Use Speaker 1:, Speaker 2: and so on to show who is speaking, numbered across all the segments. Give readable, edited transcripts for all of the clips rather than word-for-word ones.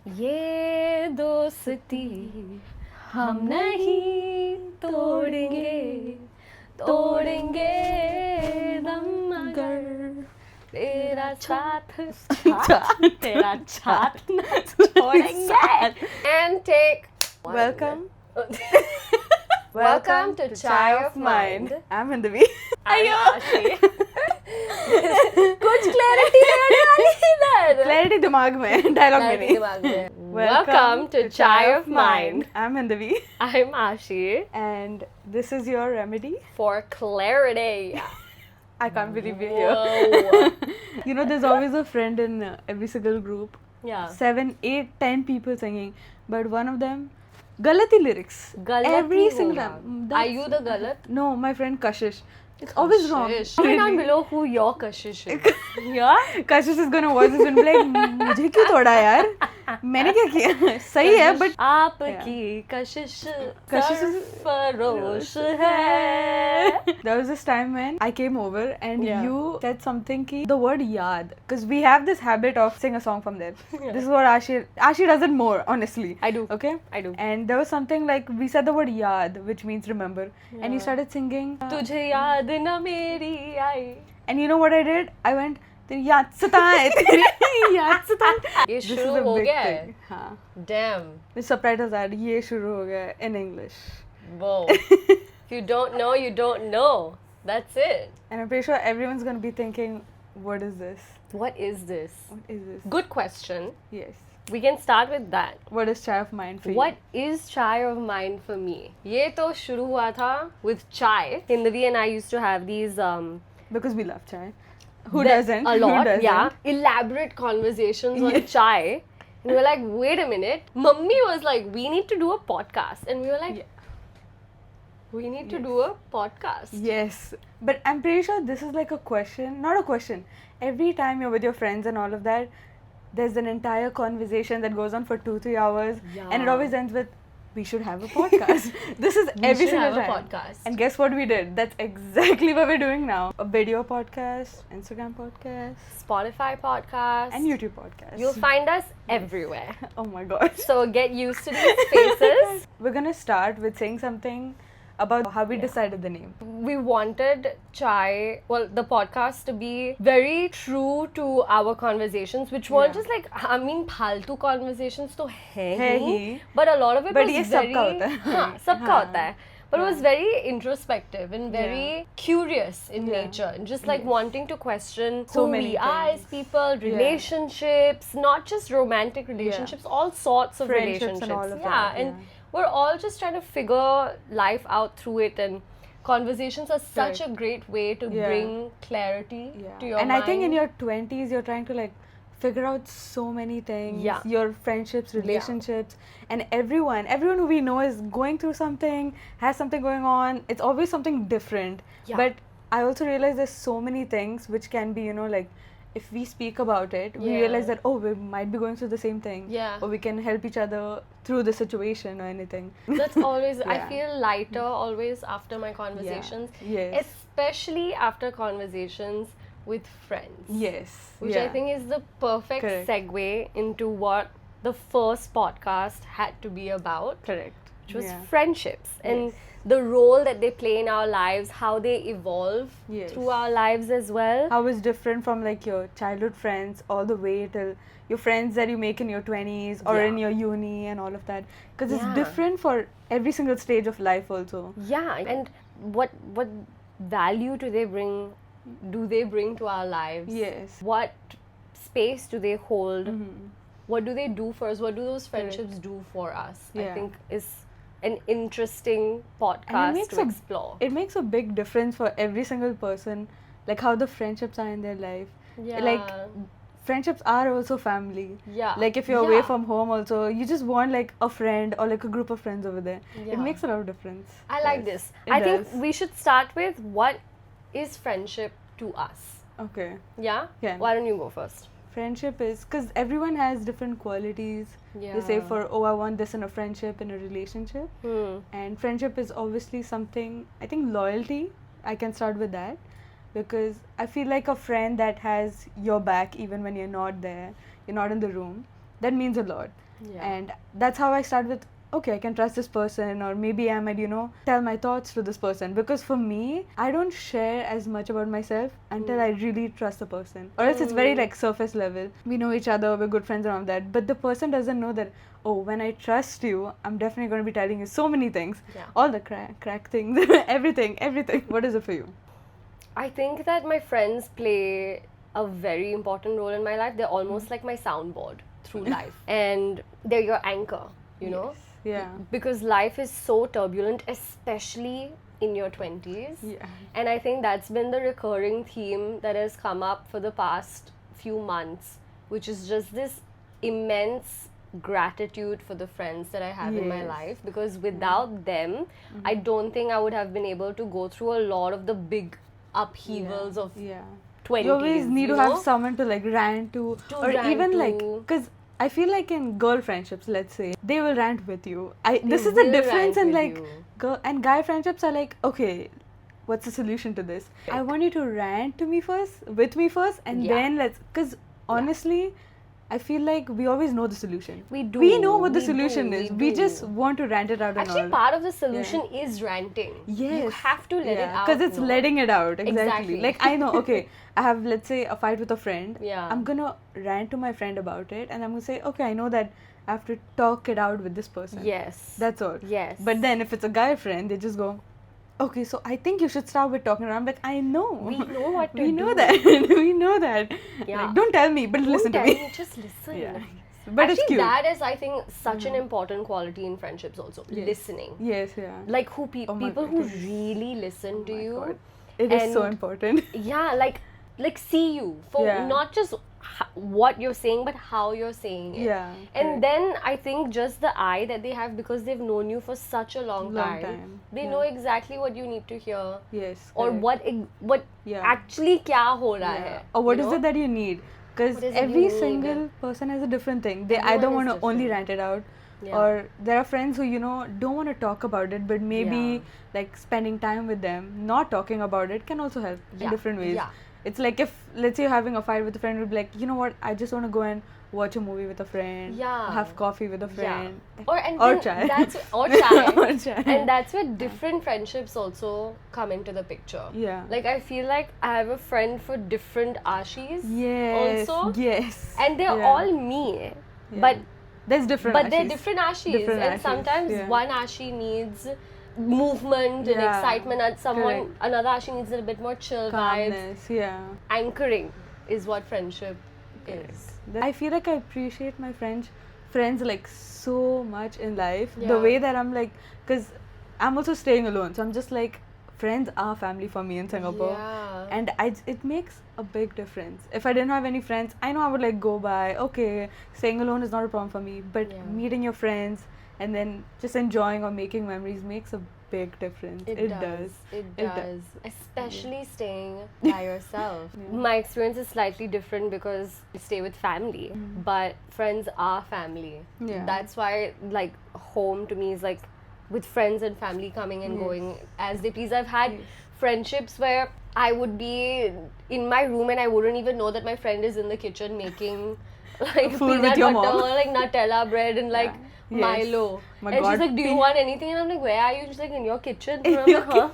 Speaker 1: ये दोस्ती हम नहीं तोड़ेंगे, तोड़ेंगे दम अगर तेरा साथ तेरा साथ न छोड़ेंगे. And take
Speaker 2: Welcome.
Speaker 1: Welcome to Chai of Mind.
Speaker 2: I'm in the way.
Speaker 1: आशी. कुछ क्लैरिटी है वाली इधर.
Speaker 2: Clarity दिमाग में, dialogue में
Speaker 1: Clarity
Speaker 2: नहीं.
Speaker 1: दिमाग में. Welcome to Chai of Mind.
Speaker 2: I'm in the way.
Speaker 1: I'm Ashi.
Speaker 2: And this is your remedy.
Speaker 1: For clarity.
Speaker 2: I can't believe you're here.
Speaker 1: Whoa.
Speaker 2: You know, there's always a friend in every single group.
Speaker 1: Yeah.
Speaker 2: 7, 8, 10 people singing, but one of them galati lyrics.
Speaker 1: Galati
Speaker 2: every single
Speaker 1: hoga.
Speaker 2: time.
Speaker 1: Are you the galat?
Speaker 2: No, my friend Kashish. It's always wrong.
Speaker 1: Comment down below who your Kashish is. Yeah?
Speaker 2: Kashish is gonna watch this and be like, मुझे क्यों तोड़ा यार? मैंने क्या किया? सही है, but
Speaker 1: आपकी कशिश सरफरोश है.
Speaker 2: there was this time when I came over and
Speaker 1: Yeah.
Speaker 2: you said something ki the word yaad, because we have this habit of sing a song from there.
Speaker 1: Yeah.
Speaker 2: This is what Ashi does it more, honestly.
Speaker 1: I do.
Speaker 2: Okay?
Speaker 1: I do.
Speaker 2: And there was something like we said the word yaad, which means remember, and you started singing.
Speaker 1: तुझे याद न मेरी आई.
Speaker 2: And you know what I did? I went, तेरी याद सताए, तेरी याद सताए.
Speaker 1: ये
Speaker 2: This is
Speaker 1: शुरू
Speaker 2: a
Speaker 1: हो
Speaker 2: big
Speaker 1: गया
Speaker 2: thing.
Speaker 1: है.
Speaker 2: हाँ.
Speaker 1: Damn.
Speaker 2: The subtitles are ये शुरू हो गया in English.
Speaker 1: Whoa. If you don't know, you don't know. That's it.
Speaker 2: And I'm pretty sure everyone's gonna be thinking, what is this?
Speaker 1: What is this?
Speaker 2: What is this?
Speaker 1: Good question.
Speaker 2: Yes.
Speaker 1: We can start with that.
Speaker 2: What is chai of mind for you?
Speaker 1: What is chai of mind for me? ये तो शुरू हुआ था with chai. Hindavi and I used to have these
Speaker 2: Because we love chai. Who
Speaker 1: There-
Speaker 2: doesn't?
Speaker 1: A lot,
Speaker 2: Who doesn't?
Speaker 1: yeah. Elaborate conversations on chai. And we were like, wait a minute. Mummy was like, we need to do a podcast. And we were like, we need to do a podcast.
Speaker 2: Yes. But I'm pretty sure this is like a question. Not a question. Every time you're with your friends and all of that, there's an entire conversation that goes on for 2-3 hours. And it
Speaker 1: Yeah.
Speaker 2: always ends with, we should have a podcast. This is
Speaker 1: We
Speaker 2: every
Speaker 1: should
Speaker 2: single
Speaker 1: have a
Speaker 2: time.
Speaker 1: podcast.
Speaker 2: And guess what we did? That's exactly what we're doing now. A video podcast, Instagram podcast,
Speaker 1: Spotify podcast.
Speaker 2: and YouTube podcast.
Speaker 1: You'll find us everywhere.
Speaker 2: Oh my god.
Speaker 1: So get used to these faces.
Speaker 2: We're gonna start with saying something about how we decided the name.
Speaker 1: We wanted Chai, well, the podcast to be very true to our conversations, which weren't
Speaker 2: Yeah.
Speaker 1: just like, I mean, फालतू conversations तो है
Speaker 2: है
Speaker 1: ही,
Speaker 2: ही.
Speaker 1: but a lot of it
Speaker 2: But
Speaker 1: was
Speaker 2: ये
Speaker 1: very,
Speaker 2: सबका होता है.
Speaker 1: हाँ, सबका
Speaker 2: हाँ.
Speaker 1: होता है. But it was very introspective and very curious in
Speaker 2: Yeah.
Speaker 1: nature, and just like
Speaker 2: Yes.
Speaker 1: wanting to question
Speaker 2: So
Speaker 1: who
Speaker 2: many
Speaker 1: we are as
Speaker 2: things.
Speaker 1: people, relationships, not just romantic relationships, all sorts of
Speaker 2: Friendships and
Speaker 1: relationships.
Speaker 2: all of
Speaker 1: yeah,
Speaker 2: that,
Speaker 1: and
Speaker 2: yeah.
Speaker 1: we're all just trying to figure life out through it, and conversations are such
Speaker 2: Correct.
Speaker 1: a great way to
Speaker 2: Yeah.
Speaker 1: bring clarity to your
Speaker 2: And
Speaker 1: mind.
Speaker 2: I think in your 20s, you're trying to like figure out so many things.
Speaker 1: Yeah.
Speaker 2: Your friendships, relationships, and everyone who we know is going through something, has something going on. It's always something different.
Speaker 1: Yeah.
Speaker 2: But I also realize there's so many things which can be, like, if we speak about it, we
Speaker 1: Yeah.
Speaker 2: realize that, oh, we might be going through the same thing.
Speaker 1: Yeah.
Speaker 2: Or we can help each other through the situation or anything.
Speaker 1: That's always, I
Speaker 2: Yeah.
Speaker 1: feel lighter always after my conversations.
Speaker 2: Yes.
Speaker 1: Especially after conversations with friends.
Speaker 2: Yes.
Speaker 1: Which I
Speaker 2: yeah.
Speaker 1: think is the perfect
Speaker 2: Correct.
Speaker 1: segue into what the first podcast had to be about,
Speaker 2: Correct.
Speaker 1: which was
Speaker 2: Yeah.
Speaker 1: friendships and
Speaker 2: Yes.
Speaker 1: the role that they play in our lives, how they evolve
Speaker 2: Yes.
Speaker 1: through our lives as well.
Speaker 2: How is different from like your childhood friends all the way till your friends that you make in your 20s or
Speaker 1: Yeah.
Speaker 2: in your uni and all of that, because it's
Speaker 1: Yeah.
Speaker 2: different for every single stage of life also.
Speaker 1: Yeah, and what value do they bring? Do they bring to our lives?
Speaker 2: Yes.
Speaker 1: What space do they hold?
Speaker 2: Mhm.
Speaker 1: What do they do for us? What do those friendships do for us? I
Speaker 2: Yeah.
Speaker 1: think is an interesting podcast
Speaker 2: makes
Speaker 1: to
Speaker 2: a-
Speaker 1: explore.
Speaker 2: It makes a big difference for every single person, like how the friendships are in their life.
Speaker 1: Yeah.
Speaker 2: Like friendships are also family.
Speaker 1: Yeah.
Speaker 2: Like if you're away
Speaker 1: Yeah.
Speaker 2: from home also, you just want like a friend or like a group of friends over there.
Speaker 1: Yeah.
Speaker 2: It makes a lot of difference.
Speaker 1: I like
Speaker 2: Yes,
Speaker 1: this.
Speaker 2: it
Speaker 1: I think
Speaker 2: does.
Speaker 1: we should start with what is friendship to us.
Speaker 2: Okay.
Speaker 1: Yeah?
Speaker 2: Yeah.
Speaker 1: Why don't you go first?
Speaker 2: Friendship is because everyone has different qualities. They say for, oh, I want this in a friendship, in a relationship. And friendship is obviously something, I think loyalty, I can start with that. Because I feel like a friend that has your back even when you're not there, you're not in the room, that means a lot.
Speaker 1: Yeah.
Speaker 2: And that's how I start with, okay, I can trust this person, or maybe I might, tell my thoughts to this person. Because for me, I don't share as much about myself until I really trust the person. Or else it's very like surface level. We know each other, we're good friends and all that. But the person doesn't know that, oh, when I trust you, I'm definitely going to be telling you so many things.
Speaker 1: Yeah.
Speaker 2: All the crack things, everything. What is it for you?
Speaker 1: I think that my friends play a very important role in my life. They're almost like my soundboard through life. And they're your anchor, you know?
Speaker 2: Yeah.
Speaker 1: Because life is so turbulent, especially in your 20s.
Speaker 2: Yeah.
Speaker 1: And I think that's been the recurring theme that has come up for the past few months, which is just this immense gratitude for the friends that I have in my life. Because without them, I don't think I would have been able to go through a lot of the big upheavals of 20s.
Speaker 2: You always need to have someone to like rant to or
Speaker 1: rant
Speaker 2: even
Speaker 1: to.
Speaker 2: like, because I feel like in girl friendships, let's say, they will rant with you. This is
Speaker 1: will
Speaker 2: the difference
Speaker 1: rant
Speaker 2: in
Speaker 1: with
Speaker 2: like
Speaker 1: you.
Speaker 2: girl and guy friendships are like, okay, what's the solution to this? I want you to rant to me first, with me first, and then because honestly, I feel like we always know the solution.
Speaker 1: We do.
Speaker 2: We know what the
Speaker 1: We
Speaker 2: solution
Speaker 1: do,
Speaker 2: is.
Speaker 1: we
Speaker 2: We
Speaker 1: do.
Speaker 2: just want to rant it out and
Speaker 1: Actually,
Speaker 2: all.
Speaker 1: part of the solution is ranting.
Speaker 2: Yes.
Speaker 1: You have to let it out.
Speaker 2: Because it's
Speaker 1: no?
Speaker 2: letting it out.
Speaker 1: Exactly.
Speaker 2: Like, I know, okay, I have, let's say, a fight with a friend.
Speaker 1: Yeah.
Speaker 2: I'm going to rant to my friend about it. And I'm going to say, okay, I know that I have to talk it out with this person.
Speaker 1: Yes.
Speaker 2: That's all.
Speaker 1: Yes.
Speaker 2: But then if it's a guy friend, they just go, okay, so I think you should start with talking around. I'm like, I know.
Speaker 1: We know what to
Speaker 2: We
Speaker 1: do.
Speaker 2: know that. We know that.
Speaker 1: Yeah.
Speaker 2: Like, don't tell me, but listen
Speaker 1: Don't
Speaker 2: to
Speaker 1: tell
Speaker 2: me.
Speaker 1: Just listen.
Speaker 2: Yeah. But
Speaker 1: Actually,
Speaker 2: it's cute.
Speaker 1: that is, I think, such an important quality in friendships also.
Speaker 2: Yes.
Speaker 1: Listening.
Speaker 2: Yes, yeah.
Speaker 1: Like
Speaker 2: Oh my
Speaker 1: people
Speaker 2: God,
Speaker 1: who
Speaker 2: yes.
Speaker 1: really listen to
Speaker 2: my
Speaker 1: you.
Speaker 2: God. It is so
Speaker 1: and-
Speaker 2: important.
Speaker 1: Yeah, like see you for not just what you're saying, but how you're saying it.
Speaker 2: Yeah.
Speaker 1: And then I think just the eye that they have, because they've known you for such a long time, they know exactly what you need to hear.
Speaker 2: Yes.
Speaker 1: Or what actually kya ho raha hai.
Speaker 2: Or what
Speaker 1: you
Speaker 2: is
Speaker 1: know?
Speaker 2: it that you need? Because
Speaker 1: What is it you
Speaker 2: every
Speaker 1: need?
Speaker 2: single person has a different thing. They
Speaker 1: Everyone
Speaker 2: either
Speaker 1: is
Speaker 2: want to only
Speaker 1: different.
Speaker 2: rant it out,
Speaker 1: Yeah.
Speaker 2: or there are friends who don't want to talk about it, but maybe like spending time with them, not talking about it, can also help in different ways.
Speaker 1: Yeah.
Speaker 2: It's like if, let's say, you're having a fight with a friend, would be like, you know what, I just want to go and watch a movie with a friend,
Speaker 1: Yeah.
Speaker 2: have coffee with a friend,
Speaker 1: Or
Speaker 2: or chai.
Speaker 1: Or chai.
Speaker 2: Or chai.
Speaker 1: And that's where different friendships also come into the picture.
Speaker 2: Yeah.
Speaker 1: Like I feel like I have a friend for different ashis.
Speaker 2: Yes.
Speaker 1: Also.
Speaker 2: Yes.
Speaker 1: And they're all me.
Speaker 2: Yeah.
Speaker 1: But
Speaker 2: there's different
Speaker 1: they're
Speaker 2: ashis.
Speaker 1: different ashis.
Speaker 2: Different
Speaker 1: and
Speaker 2: ashis,
Speaker 1: sometimes
Speaker 2: yeah.
Speaker 1: one ashi needs movement and
Speaker 2: Yeah.
Speaker 1: excitement, and another ashi needs a bit more chill vibes.
Speaker 2: Calmness, yeah.
Speaker 1: Anchoring is what friendship is.
Speaker 2: I feel like I appreciate my friends like so much in life.
Speaker 1: Yeah.
Speaker 2: The way that I'm like, because I'm also staying alone, so I'm just like, friends are family for me in Singapore.
Speaker 1: Yeah.
Speaker 2: And it makes a big difference. If I didn't have any friends, I know I would like go by, okay, staying alone is not a problem for me, but meeting your friends and then just enjoying or making memories makes a big difference. It does.
Speaker 1: It does. Especially staying by yourself. My experience is slightly different because I stay with family, but friends are family.
Speaker 2: Yeah.
Speaker 1: That's why like home to me is like with friends and family coming and going as they please. I've had friendships where I would be in my room and I wouldn't even know that my friend is in the kitchen making like
Speaker 2: Food
Speaker 1: peanut
Speaker 2: with your
Speaker 1: butter
Speaker 2: mom.
Speaker 1: or like Nutella bread and like Milo.
Speaker 2: My
Speaker 1: And
Speaker 2: God.
Speaker 1: she's like, do you want anything? And I'm like, where are you? She's like, in your kitchen.
Speaker 2: In
Speaker 1: And I'm
Speaker 2: your
Speaker 1: like, huh?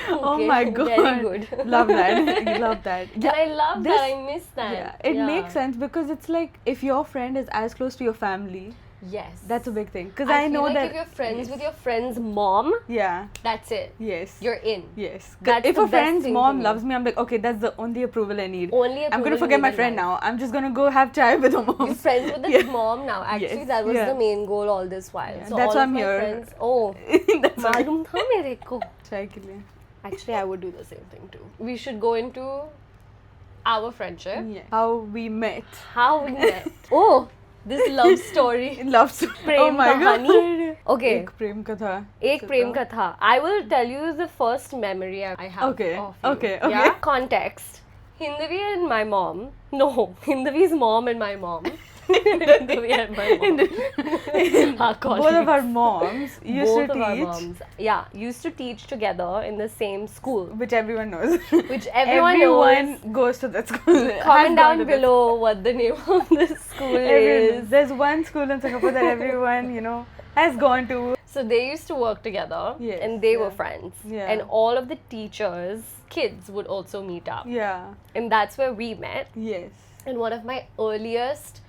Speaker 2: Oh
Speaker 1: Okay,
Speaker 2: my God.
Speaker 1: Very good.
Speaker 2: Love that. Love that.
Speaker 1: And I love that. I miss that.
Speaker 2: Yeah, it makes sense because it's like if your friend is as close to your family,
Speaker 1: Yes.
Speaker 2: that's a big thing. Because
Speaker 1: I
Speaker 2: I know
Speaker 1: feel like
Speaker 2: that
Speaker 1: if you're friends with your friend's mom,
Speaker 2: yeah,
Speaker 1: that's it.
Speaker 2: yes,
Speaker 1: You're in.
Speaker 2: yes.
Speaker 1: That's
Speaker 2: If
Speaker 1: the
Speaker 2: a
Speaker 1: best
Speaker 2: friend's
Speaker 1: thing for
Speaker 2: mom
Speaker 1: me.
Speaker 2: loves me, I'm like, okay, that's the only approval I need.
Speaker 1: Only
Speaker 2: I'm gonna
Speaker 1: approval
Speaker 2: forget
Speaker 1: you
Speaker 2: my
Speaker 1: need in
Speaker 2: friend
Speaker 1: life.
Speaker 2: now. I'm just gonna go have chai with her mom.
Speaker 1: You're friends with the
Speaker 2: Yeah.
Speaker 1: mom now. Actually,
Speaker 2: Yes,
Speaker 1: that was
Speaker 2: yeah.
Speaker 1: the main goal all this while.
Speaker 2: Yeah,
Speaker 1: So
Speaker 2: that's
Speaker 1: all
Speaker 2: why
Speaker 1: of
Speaker 2: I'm
Speaker 1: my
Speaker 2: here.
Speaker 1: friends. Oh,
Speaker 2: That's why.
Speaker 1: मालूम था मेरे को.
Speaker 2: Chai ke liye.
Speaker 1: Actually, I would do the same thing too. We should go into our friendship.
Speaker 2: Yeah. How we met.
Speaker 1: How we met. Oh, this love story.
Speaker 2: Love story.
Speaker 1: Prem
Speaker 2: Oh my
Speaker 1: kahani.
Speaker 2: God.
Speaker 1: Okay.
Speaker 2: Ek prem katha.
Speaker 1: Ek prem katha. I will tell you the first memory I have
Speaker 2: Okay,
Speaker 1: of you.
Speaker 2: okay.
Speaker 1: Yeah? Context. Hindavi and my mom. No, Hindavi's mom and my mom. Hindavi and my mom. Our
Speaker 2: Both of
Speaker 1: colleagues.
Speaker 2: our moms used
Speaker 1: Both
Speaker 2: to
Speaker 1: of our
Speaker 2: teach,
Speaker 1: moms. Yeah, used to teach together in the same school.
Speaker 2: which everyone knows.
Speaker 1: Which everyone knows.
Speaker 2: goes to that school. Has
Speaker 1: Comment
Speaker 2: gone
Speaker 1: down
Speaker 2: to that
Speaker 1: below what the name of this school is.
Speaker 2: There's one school in Singapore that everyone, has gone to.
Speaker 1: So they used to work together,
Speaker 2: Yes,
Speaker 1: and they were friends.
Speaker 2: Yeah.
Speaker 1: And all of the teachers' kids would also meet up.
Speaker 2: Yeah.
Speaker 1: And that's where we met.
Speaker 2: Yes.
Speaker 1: And one of my earliest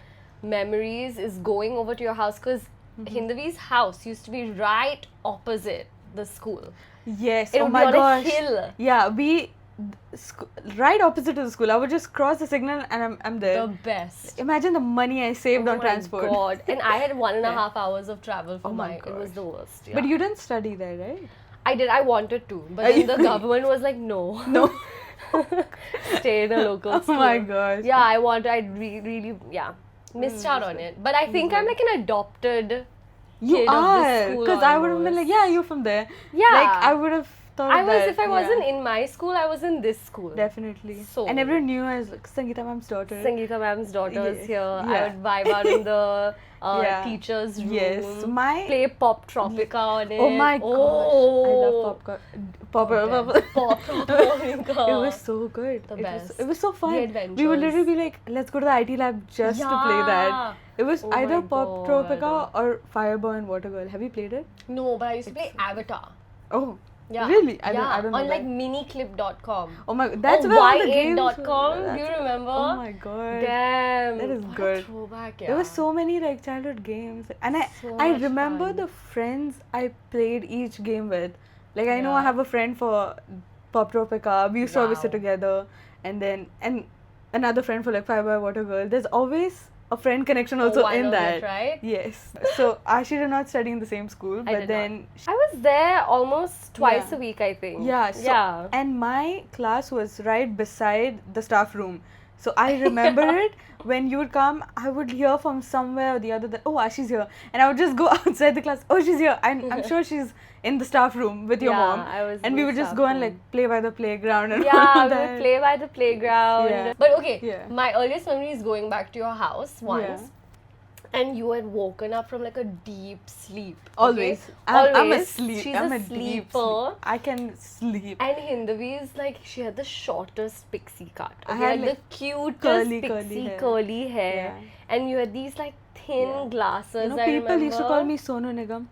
Speaker 1: memories is going over to your house, because Hindavi's house used to be right opposite the school.
Speaker 2: Yes.
Speaker 1: It
Speaker 2: oh
Speaker 1: would
Speaker 2: my
Speaker 1: be on
Speaker 2: gosh.
Speaker 1: a hill.
Speaker 2: Yeah, right opposite to the school. I would just cross the signal and I'm there.
Speaker 1: The best.
Speaker 2: Imagine the money I saved on transport.
Speaker 1: Oh my god. And I had 1.5 hours of travel for
Speaker 2: my
Speaker 1: mine. It was
Speaker 2: gosh.
Speaker 1: the worst. Yeah.
Speaker 2: But you didn't study there, right?
Speaker 1: I did. I wanted to. But then the government was like, no.
Speaker 2: No.
Speaker 1: Stay in a local
Speaker 2: Oh
Speaker 1: school.
Speaker 2: my gosh.
Speaker 1: Yeah, I really, missed out on it. But I think I'm like an adopted
Speaker 2: You
Speaker 1: kid
Speaker 2: are.
Speaker 1: of the school.
Speaker 2: Because I would have been like, yeah, you're from there.
Speaker 1: Yeah.
Speaker 2: Like, I would have thought
Speaker 1: I
Speaker 2: of
Speaker 1: was,
Speaker 2: that.
Speaker 1: if I wasn't in my school, I was in this school.
Speaker 2: Definitely.
Speaker 1: So-
Speaker 2: and everyone knew I was like, Sangeeta ma'am's daughter.
Speaker 1: Sangeeta ma'am's daughter's here. I
Speaker 2: Yeah.
Speaker 1: would vibe out in the
Speaker 2: Yeah.
Speaker 1: teacher's room.
Speaker 2: Yes.
Speaker 1: Play Pop Tropica on it.
Speaker 2: Oh my gosh. I love Pop
Speaker 1: Tropica.
Speaker 2: It was so good.
Speaker 1: The
Speaker 2: it
Speaker 1: best.
Speaker 2: Was, it was so fun.
Speaker 1: The
Speaker 2: We
Speaker 1: adventures.
Speaker 2: would literally be like, let's go to the IT lab just to play that. It was
Speaker 1: Oh
Speaker 2: either
Speaker 1: my
Speaker 2: Pop
Speaker 1: God.
Speaker 2: Tropica or Fireboy and Water Girl. Have you played it?
Speaker 1: No, but I used to play Avatar.
Speaker 2: Oh.
Speaker 1: Yeah.
Speaker 2: Really? I
Speaker 1: yeah.
Speaker 2: don't know.
Speaker 1: On
Speaker 2: that.
Speaker 1: like miniclip.com.
Speaker 2: Oh my, that's
Speaker 1: or
Speaker 2: where all the games
Speaker 1: y8.com.
Speaker 2: were.
Speaker 1: Do you remember?
Speaker 2: Oh my god.
Speaker 1: Damn.
Speaker 2: That is
Speaker 1: what
Speaker 2: good.
Speaker 1: A throwback, yeah.
Speaker 2: There were so many like childhood games, and
Speaker 1: So
Speaker 2: I
Speaker 1: much
Speaker 2: remember
Speaker 1: fun.
Speaker 2: the friends I played each game with. Like I know I
Speaker 1: Yeah.
Speaker 2: have a friend for Pop Tropica. We used to always sit
Speaker 1: Wow.
Speaker 2: together, and another friend for like Fireboy Water Girl. There's always a friend connection also
Speaker 1: One
Speaker 2: in
Speaker 1: of
Speaker 2: that.
Speaker 1: it, right?
Speaker 2: Yes. So Ashi did not study in the same school,
Speaker 1: I
Speaker 2: but
Speaker 1: did
Speaker 2: then
Speaker 1: I was there almost twice
Speaker 2: Yeah.
Speaker 1: a week, I think.
Speaker 2: yeah, so,
Speaker 1: yeah.
Speaker 2: and my class was right beside the staff room. So I remember it when you would come, I would hear from somewhere or the other that, oh, Ashi's here. And I would just go outside the class, oh, she's here. I'm sure she's in the staff room with your
Speaker 1: Yeah,
Speaker 2: mom.
Speaker 1: I was
Speaker 2: And
Speaker 1: in
Speaker 2: we
Speaker 1: the
Speaker 2: would just
Speaker 1: staff
Speaker 2: go and
Speaker 1: room.
Speaker 2: like play by the playground and all
Speaker 1: Yeah, we
Speaker 2: that.
Speaker 1: would play by the playground.
Speaker 2: Yeah.
Speaker 1: But okay,
Speaker 2: Yeah.
Speaker 1: my earliest memory is going back to your house once.
Speaker 2: Yeah.
Speaker 1: And you had woken up from like a deep sleep.
Speaker 2: Always.
Speaker 1: Okay?
Speaker 2: I'm
Speaker 1: Always.
Speaker 2: asleep.
Speaker 1: She's
Speaker 2: I'm
Speaker 1: a
Speaker 2: a deep
Speaker 1: sleeper.
Speaker 2: sleep. I can sleep.
Speaker 1: And Hindavi is like, she had the shortest pixie cut.
Speaker 2: I
Speaker 1: Okay,
Speaker 2: had,
Speaker 1: like
Speaker 2: like,
Speaker 1: the cutest
Speaker 2: curly
Speaker 1: pixie
Speaker 2: curly hair.
Speaker 1: curly hair.
Speaker 2: Yeah.
Speaker 1: And you had these like thin
Speaker 2: Yeah.
Speaker 1: glasses.
Speaker 2: You know,
Speaker 1: I
Speaker 2: people
Speaker 1: remember.
Speaker 2: used to call me Sonu Nigam.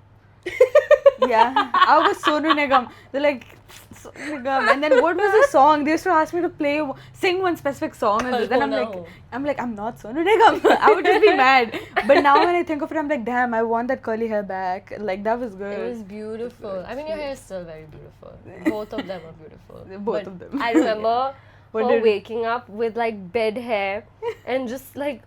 Speaker 2: Yeah, I was Sonu Nigam. They're like, Sonu Nigam. And then what was the song? They used to ask me to sing one specific song. And then
Speaker 1: no.
Speaker 2: I'm not Sonu Nigam. I would just be mad. But now when I think of it, I'm like, damn, I want that curly hair back. Like, that was good.
Speaker 1: It was beautiful. I mean, your hair is still very beautiful. Both of them are beautiful.
Speaker 2: Both
Speaker 1: But
Speaker 2: of them.
Speaker 1: I remember
Speaker 2: What
Speaker 1: her
Speaker 2: did-
Speaker 1: waking up with like bed hair and just like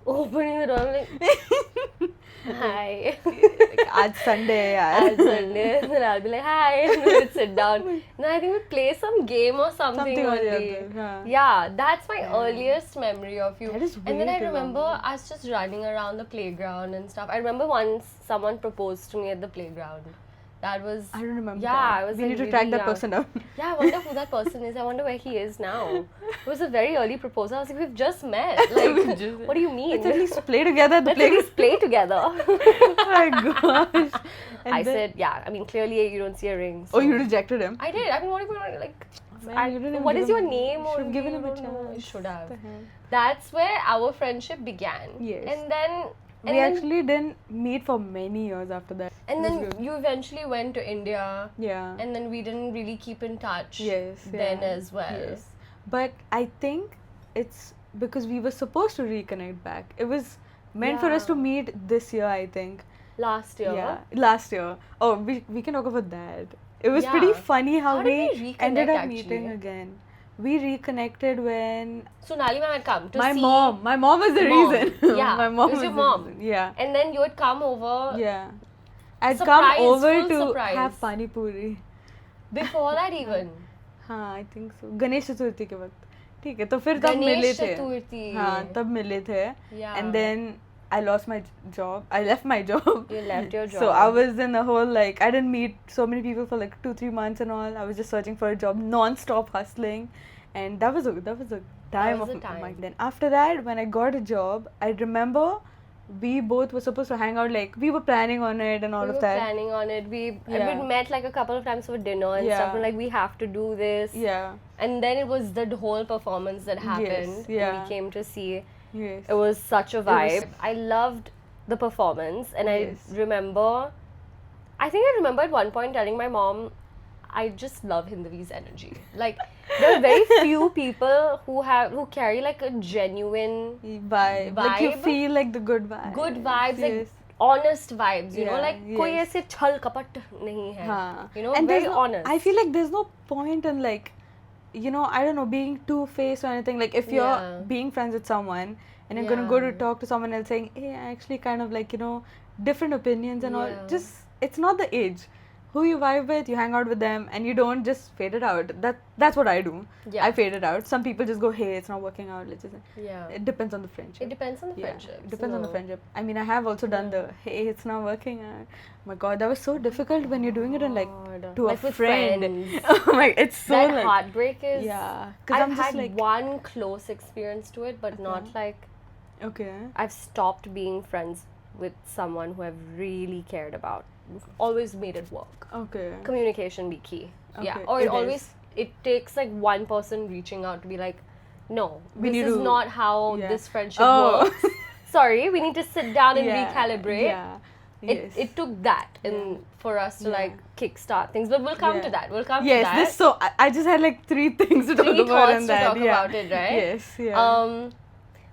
Speaker 1: opening the door. I'm like, hi.
Speaker 2: Aaj Sunday, yaar.
Speaker 1: And then I'll be like, hi. And we'd sit down. And I think we'd play some game or something
Speaker 2: Something or the
Speaker 1: only.
Speaker 2: other, yeah.
Speaker 1: Yeah, that's my earliest memory of you.
Speaker 2: That is
Speaker 1: And then
Speaker 2: way
Speaker 1: I
Speaker 2: too
Speaker 1: remember
Speaker 2: long.
Speaker 1: us just running around the playground and stuff. I remember once someone proposed to me at the playground. That was...
Speaker 2: I don't remember.
Speaker 1: Yeah,
Speaker 2: that.
Speaker 1: I was
Speaker 2: We
Speaker 1: like
Speaker 2: need to
Speaker 1: really
Speaker 2: track that
Speaker 1: young.
Speaker 2: person down.
Speaker 1: Yeah, I wonder who that person is. I wonder where he is now. It was a very early proposal. I was like, we've just met. Like, what do you mean?
Speaker 2: Let's at least play together at the
Speaker 1: Let's at
Speaker 2: playground.
Speaker 1: least play together.
Speaker 2: Oh my gosh. And
Speaker 1: I
Speaker 2: then-
Speaker 1: said, yeah. I mean, clearly you don't see a ring.
Speaker 2: Oh,
Speaker 1: so-
Speaker 2: you rejected him?
Speaker 1: I did. I mean, what if you want like...
Speaker 2: Man, you didn't
Speaker 1: what
Speaker 2: give
Speaker 1: is your
Speaker 2: him-
Speaker 1: name?
Speaker 2: you should have
Speaker 1: only?
Speaker 2: given
Speaker 1: You
Speaker 2: him a
Speaker 1: don't know. You
Speaker 2: chance.
Speaker 1: should have.
Speaker 2: What the hell?
Speaker 1: That's where our friendship began.
Speaker 2: Yes.
Speaker 1: And then...
Speaker 2: We actually didn't meet for many years after that.
Speaker 1: And
Speaker 2: It was
Speaker 1: then
Speaker 2: good.
Speaker 1: you eventually went to India.
Speaker 2: Yeah.
Speaker 1: And then we didn't really keep in touch.
Speaker 2: Yes.
Speaker 1: Then
Speaker 2: yeah.
Speaker 1: as well.
Speaker 2: Yes. But I think it's because we were supposed to reconnect back. It was meant for us to
Speaker 1: Yeah.
Speaker 2: meet this year, I think.
Speaker 1: Last year.
Speaker 2: Yeah. Last year. Oh, we can talk about that. It was pretty
Speaker 1: Yeah.
Speaker 2: funny how,
Speaker 1: How did we
Speaker 2: we
Speaker 1: reconnect
Speaker 2: ended up
Speaker 1: actually?
Speaker 2: meeting again. We reconnected when
Speaker 1: Sonali ma'am had come to
Speaker 2: my
Speaker 1: see...
Speaker 2: mom was the
Speaker 1: Mom.
Speaker 2: reason.
Speaker 1: Yeah,
Speaker 2: my mom
Speaker 1: it was
Speaker 2: was
Speaker 1: your
Speaker 2: the
Speaker 1: mom.
Speaker 2: reason. Yeah.
Speaker 1: And then you had come over
Speaker 2: Yeah. I'd
Speaker 1: Surprise,
Speaker 2: come over
Speaker 1: full
Speaker 2: to
Speaker 1: surprise.
Speaker 2: have pani puri.
Speaker 1: before that even.
Speaker 2: हाँ I think so Ganesh Chaturthi के वक्त ठीक है तो फिर तब मिले
Speaker 1: Ganesh
Speaker 2: थे
Speaker 1: Chaturthi.
Speaker 2: हाँ तब मिले थे
Speaker 1: Yeah.
Speaker 2: and then I lost my job. I left my job.
Speaker 1: You left your
Speaker 2: So
Speaker 1: job.
Speaker 2: I was in a whole like I didn't meet so many people for like 2-3 months and all. I was just searching for a job, non-stop hustling, and that was a time
Speaker 1: was
Speaker 2: of
Speaker 1: a time.
Speaker 2: my. Then after that, when I got a job, I remember we both were supposed to hang out. Like we were planning on it and all
Speaker 1: we
Speaker 2: of
Speaker 1: were
Speaker 2: that.
Speaker 1: planning on it.
Speaker 2: Yeah.
Speaker 1: We met like a couple of times for dinner and
Speaker 2: Yeah.
Speaker 1: stuff. And like we have to do this.
Speaker 2: Yeah.
Speaker 1: And then it was the whole performance that happened.
Speaker 2: yeah.
Speaker 1: And we came to see.
Speaker 2: Yes.
Speaker 1: It was such a vibe. I loved the performance, and
Speaker 2: Yes.
Speaker 1: I remember at one point telling my mom, I just love Hindavi's energy. Like, there are very few people who carry like a genuine
Speaker 2: Vibe. Like you
Speaker 1: Vibe.
Speaker 2: feel like the good vibes.
Speaker 1: good vibes, like
Speaker 2: Yes.
Speaker 1: honest vibes, you know,
Speaker 2: Yeah,
Speaker 1: like koi
Speaker 2: yes.
Speaker 1: aise chal kapat nahi hai.
Speaker 2: Haan.
Speaker 1: You know,
Speaker 2: And
Speaker 1: very
Speaker 2: there's no,
Speaker 1: honest.
Speaker 2: I feel like there's no point in like, you know, I don't know, being two-faced or anything. Like if you're
Speaker 1: Yeah.
Speaker 2: being friends with someone and you're gonna go to
Speaker 1: Yeah.
Speaker 2: talk to someone else saying, hey, I actually kind of like, you know, different opinions and all.
Speaker 1: Yeah.
Speaker 2: Just, it's not the age. Who you vibe with, you hang out with them, and you don't just fade it out. That's what I do.
Speaker 1: Yeah.
Speaker 2: I fade it out. Some people just go, hey, it's not working out. Let's just.
Speaker 1: Yeah.
Speaker 2: It depends on the friendship.
Speaker 1: It depends on the
Speaker 2: Yeah,
Speaker 1: friendship.
Speaker 2: it depends on the
Speaker 1: So,
Speaker 2: friendship. I mean, I have also done the hey, it's not working out. Oh my god, that was so difficult when you're doing it in like
Speaker 1: God.
Speaker 2: to
Speaker 1: Like
Speaker 2: a
Speaker 1: with
Speaker 2: friend.
Speaker 1: friends.
Speaker 2: Oh my, it's so
Speaker 1: that
Speaker 2: like
Speaker 1: heartbreak is.
Speaker 2: yeah. Because
Speaker 1: I've
Speaker 2: I'm just
Speaker 1: had
Speaker 2: like
Speaker 1: one close experience to it, but not like
Speaker 2: okay.
Speaker 1: I've stopped being friends with someone who I've really cared about. Always made it work.
Speaker 2: Okay.
Speaker 1: Communication be key. Yeah.
Speaker 2: Okay,
Speaker 1: Or
Speaker 2: it
Speaker 1: it always
Speaker 2: is.
Speaker 1: it takes like one person reaching out to be like, no,
Speaker 2: We
Speaker 1: this
Speaker 2: need
Speaker 1: is
Speaker 2: to-
Speaker 1: not how
Speaker 2: yeah.
Speaker 1: this friendship
Speaker 2: Oh.
Speaker 1: works. Sorry, we need to sit down and
Speaker 2: Yeah,
Speaker 1: recalibrate.
Speaker 2: Yeah. Yes.
Speaker 1: It took that and for us to
Speaker 2: Yeah.
Speaker 1: like kickstart things, but we'll come
Speaker 2: Yeah.
Speaker 1: to that. We'll come
Speaker 2: yes,
Speaker 1: to that.
Speaker 2: this so I just had like three things to talk
Speaker 1: Three
Speaker 2: about
Speaker 1: thoughts
Speaker 2: in
Speaker 1: to
Speaker 2: that.
Speaker 1: talk
Speaker 2: yeah.
Speaker 1: about it, right?
Speaker 2: Yes, yeah.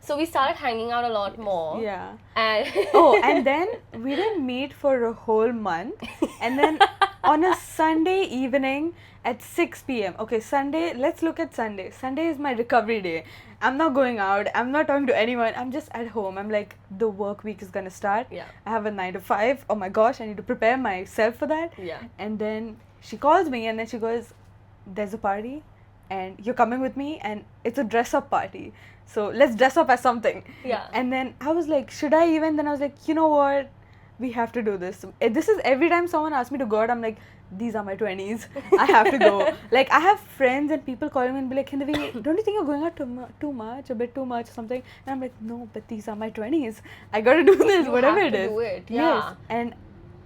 Speaker 1: So we started hanging out a lot more.
Speaker 2: Yeah.
Speaker 1: And
Speaker 2: Oh, and then we didn't meet for a whole month. And then on a Sunday evening at 6 p.m. Okay, Sunday, let's look at Sunday. Sunday is my recovery day. I'm not going out. I'm not talking to anyone. I'm just at home. I'm like, the work week is going to start.
Speaker 1: Yeah.
Speaker 2: I have a 9 to 5. Oh my gosh, I need to prepare myself for that.
Speaker 1: Yeah.
Speaker 2: And then she calls me and then she goes, there's a party and you're coming with me and it's a dress up party. So let's dress up as something.
Speaker 1: Yeah.
Speaker 2: And then I was like, should I even? Then I was like, you know what? We have to do this. This is every time someone asks me to go out, I'm like, these are my 20s. I have to go. Like, I have friends and people calling me and be like, Hindavi, don't you think you're going out too much, a bit too much or something? And I'm like, no, but these are my 20s. I gotta do this,
Speaker 1: You
Speaker 2: whatever
Speaker 1: have
Speaker 2: it
Speaker 1: to
Speaker 2: is.
Speaker 1: do it,
Speaker 2: Yes.
Speaker 1: yeah.
Speaker 2: And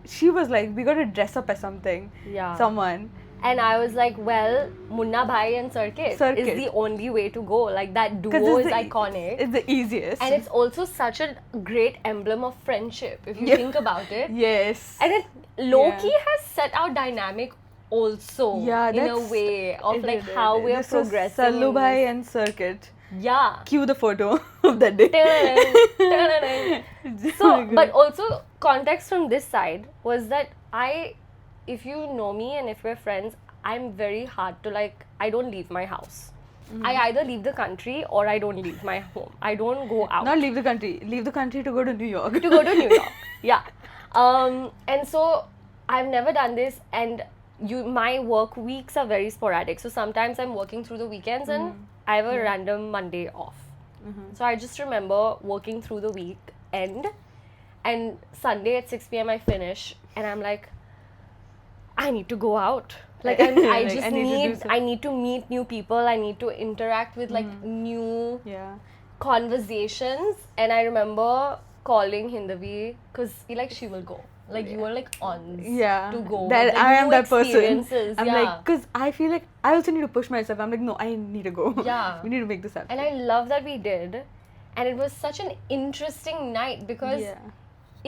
Speaker 2: she was like, we gotta dress up as something.
Speaker 1: Yeah.
Speaker 2: Someone.
Speaker 1: And I was like, well, Munna Bhai and Circuit
Speaker 2: Circuit.
Speaker 1: is the only way to go. Like, that
Speaker 2: 'Cause
Speaker 1: duo is
Speaker 2: it's the-
Speaker 1: iconic.
Speaker 2: It's the easiest.
Speaker 1: And it's also such a great emblem of friendship, if you
Speaker 2: Yeah.
Speaker 1: think about it.
Speaker 2: yes.
Speaker 1: And it low-key
Speaker 2: Yeah.
Speaker 1: has set our dynamic also
Speaker 2: Yeah,
Speaker 1: in a
Speaker 2: that's-
Speaker 1: way of
Speaker 2: It
Speaker 1: like
Speaker 2: did,
Speaker 1: how
Speaker 2: it did.
Speaker 1: we are
Speaker 2: This was
Speaker 1: progressing. in
Speaker 2: Sallu Bhai
Speaker 1: this-
Speaker 2: and Circuit.
Speaker 1: Yeah.
Speaker 2: Cue the photo of that day.
Speaker 1: So, but also context from this side was that if you know me and if we're friends, I'm very hard to like, I don't leave my house.
Speaker 2: Mm-hmm.
Speaker 1: I either leave the country or I don't leave my home. I don't go out.
Speaker 2: Not leave the country. Leave the country to go to New York.
Speaker 1: To go to New York. Yeah. And so I've never done this, and my work weeks are very sporadic. So sometimes I'm working through the weekends and I have a random Monday off. So I just remember working through the weekend, and Sunday at 6 p.m. I finish, and I'm like, I need to go out. Like I
Speaker 2: Like,
Speaker 1: just
Speaker 2: I need to do
Speaker 1: need,
Speaker 2: something.
Speaker 1: I need to meet new people. I need to interact with like new
Speaker 2: Yeah.
Speaker 1: conversations. And I remember calling Hindavi because she will go. Like you were like on
Speaker 2: Yeah.
Speaker 1: to go.
Speaker 2: That
Speaker 1: with, like,
Speaker 2: I am
Speaker 1: new
Speaker 2: that person.
Speaker 1: experiences.
Speaker 2: I'm
Speaker 1: yeah.
Speaker 2: like, because I feel like I also need to push myself. I'm like, no, I need to go.
Speaker 1: Yeah.
Speaker 2: We need to make this happen.
Speaker 1: And I love that we did. And it was such an interesting night because
Speaker 2: yeah.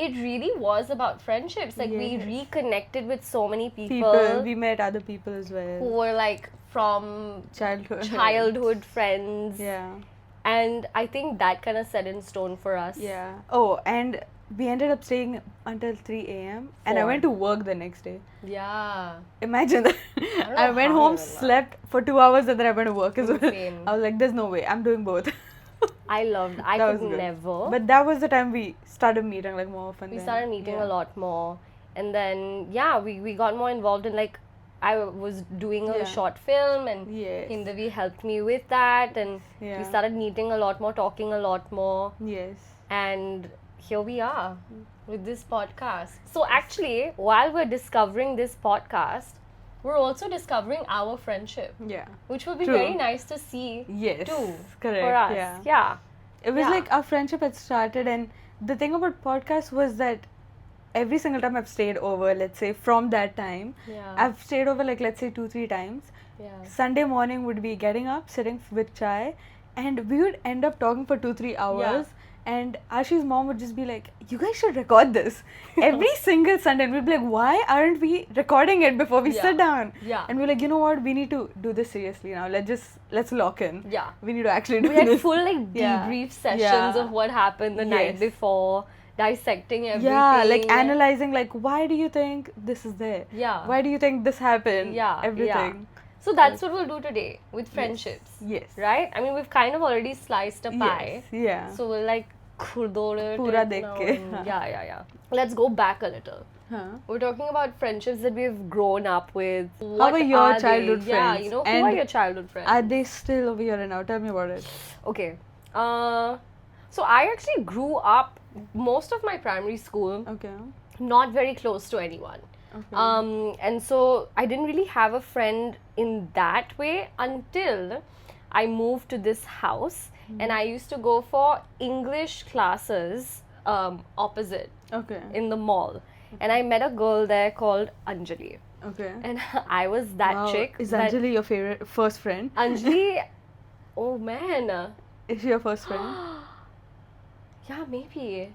Speaker 1: it really was about friendships. Like we
Speaker 2: Yes.
Speaker 1: reconnected with so many
Speaker 2: People, we met other people as well.
Speaker 1: who were like from childhood friends.
Speaker 2: Yeah.
Speaker 1: And I think that kind of set in stone for us.
Speaker 2: Yeah. Oh, and we ended up staying until 3 a.m. and I
Speaker 1: 4.
Speaker 2: went to work the next day.
Speaker 1: Yeah.
Speaker 2: Imagine that.
Speaker 1: don't
Speaker 2: I
Speaker 1: know
Speaker 2: went
Speaker 1: how
Speaker 2: home,
Speaker 1: I did that.
Speaker 2: slept for 2 hours, and then I went to work as well.
Speaker 1: Insane.
Speaker 2: I was like, there's no way. I'm doing both.
Speaker 1: I loved. I
Speaker 2: That
Speaker 1: could
Speaker 2: was good.
Speaker 1: never.
Speaker 2: But that was the time we started meeting like more often.
Speaker 1: we
Speaker 2: then.
Speaker 1: started meeting
Speaker 2: Yeah.
Speaker 1: a lot more, and then we got more involved in like I was doing a
Speaker 2: Yeah.
Speaker 1: short film, and
Speaker 2: Yes.
Speaker 1: Hindavi helped me with that, and
Speaker 2: Yeah.
Speaker 1: we started meeting a lot more, talking a lot more,
Speaker 2: Yes.
Speaker 1: and here we are with this podcast. So actually, while we're discovering this podcast, we're also discovering our friendship,
Speaker 2: Yeah.
Speaker 1: which would be
Speaker 2: True.
Speaker 1: very nice to see
Speaker 2: Yes.
Speaker 1: too
Speaker 2: Correct.
Speaker 1: for us.
Speaker 2: Yeah.
Speaker 1: Yeah.
Speaker 2: It was
Speaker 1: Yeah.
Speaker 2: like our friendship had started, and the thing about podcast was that every single time I've stayed over, let's say from that time,
Speaker 1: Yeah.
Speaker 2: I've stayed over like let's say 2-3 times.
Speaker 1: Yeah.
Speaker 2: Sunday morning would be getting up, sitting with chai, and we would end up talking for 2-3 hours. And Ashi's mom would just be like, you guys should record this every single Sunday. And we'd be like, why aren't we recording it before we sit down? And we're like, you know what? We need to do this seriously now. Let's lock in. We need to actually do this.
Speaker 1: We had full like debrief sessions of what happened the night before, dissecting everything.
Speaker 2: Like analyzing, like, why do you think this is there? Why do you think this happened? Everything.
Speaker 1: So that's what we'll do today with friendships.
Speaker 2: Yes.
Speaker 1: Right? I mean, we've kind of already sliced a pie. So we'll like
Speaker 2: Pura dekh ke.
Speaker 1: Yeah. Let's go back a little. We're talking about friendships that we've grown up with.
Speaker 2: How are your childhood friends?
Speaker 1: Yeah, you know, who are your childhood friends?
Speaker 2: Are they still over here now? Tell me about it.
Speaker 1: Okay. So I actually grew up most of my primary school not very close to anyone. And so I didn't really have a friend in that way until I moved to this house. And I used to go for English classes opposite in the mall. And I met a girl there called Anjali. And I was that chick.
Speaker 2: Is Anjali your first friend?
Speaker 1: Anjali, oh man.
Speaker 2: Is she your first friend?
Speaker 1: Yeah, maybe.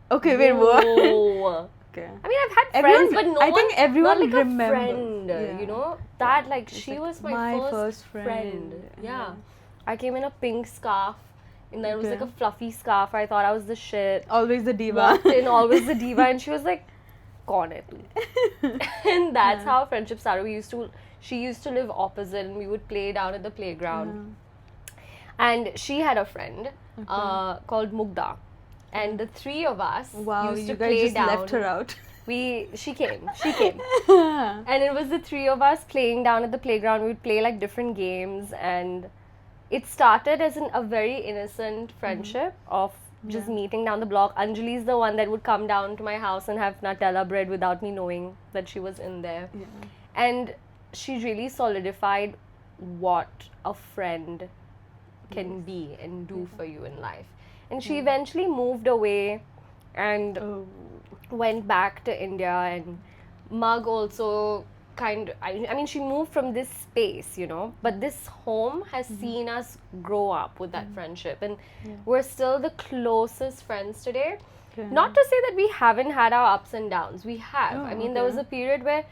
Speaker 2: Okay, wait, what?
Speaker 1: I mean, I've had friends, but no
Speaker 2: I think everyone
Speaker 1: not like
Speaker 2: remembers.
Speaker 1: A friend, you know? That, like, she was my first friend. Yeah. I came in a pink scarf, and there was like a fluffy scarf. I thought I was the shit.
Speaker 2: Always the diva.
Speaker 1: Walked in, always the diva, and she was like, "Kaun hai tu?" And that's how friendship started. She used to live opposite, and we would play down at the playground. And she had a friend called Mugda. And the three of us used to play down.
Speaker 2: Left her out.
Speaker 1: She came. And it was the three of us playing down at the playground. We would play like different games, and it started as a very innocent friendship of just meeting down the block. Anjali's the one that would come down to my house and have Nutella bread without me knowing that she was in there. And she really solidified what a friend can be and do for you in life. And she eventually moved away and went back to India, and Mug also I mean, she moved from this space, you know, but this home has seen us grow up with that friendship, and we're still the closest friends today. Not to say that we haven't had our ups and downs. We have. I mean, there was a period where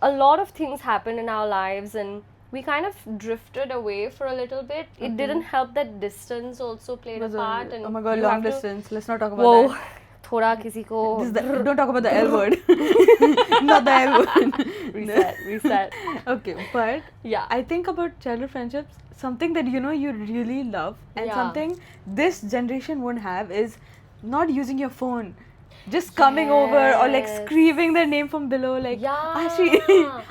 Speaker 1: a lot of things happened in our lives, and we kind of drifted away for a little bit. It didn't help that distance also played a part. And
Speaker 2: oh my god, long distance. Let's not talk about that.
Speaker 1: Thoda kisi ko...
Speaker 2: don't talk about the L word. Not the L word.
Speaker 1: Reset.
Speaker 2: Okay, but I think about childhood friendships, something that you know you really love and something this generation won't have is not using your phone. Just coming over or like screaming their name from below, like Ashi,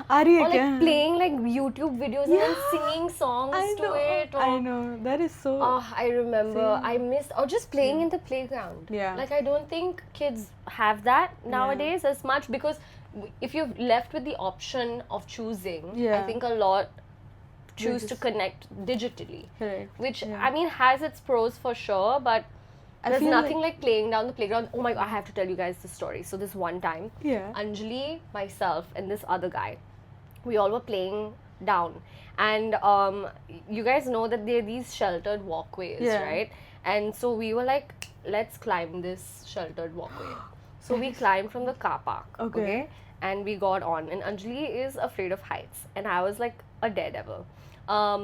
Speaker 2: Ari,
Speaker 1: or like playing like YouTube videos and then singing songs to it.
Speaker 2: I know, that is so.
Speaker 1: Oh, I remember. I missed, or just playing in the playground. Like I don't think kids have that nowadays as much, because if you're left with the option of choosing, I think a lot choose to connect digitally, which I mean has its pros for sure, but. There's nothing like playing down the playground. Oh my god, I have to tell you guys the story. So this one time, Anjali, myself, and this other guy, we all were playing down. And you guys know that there are these sheltered walkways, right? And so we were like, let's climb this sheltered walkway. So we climbed from the car park, okay? And we got on. And Anjali is afraid of heights. And I was like a daredevil. I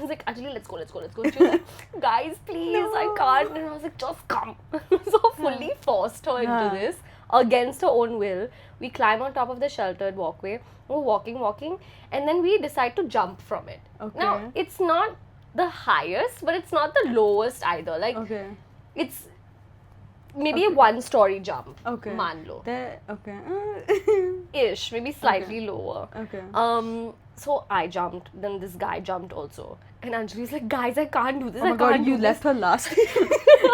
Speaker 1: was like, Anjali, let's go. And she was like, guys, please, I can't. And I was like, just come. So fully forced her into this against her own will. We climb on top of the sheltered walkway. We're walking, and then we decide to jump from it. Now, it's not the highest, but it's not the lowest either. Like, it's maybe a one-story jump. Man lo. Ish, maybe slightly lower. So I jumped, then this guy jumped also. And Anjali's like, guys, I can't do this.
Speaker 2: Oh my god, you left her last.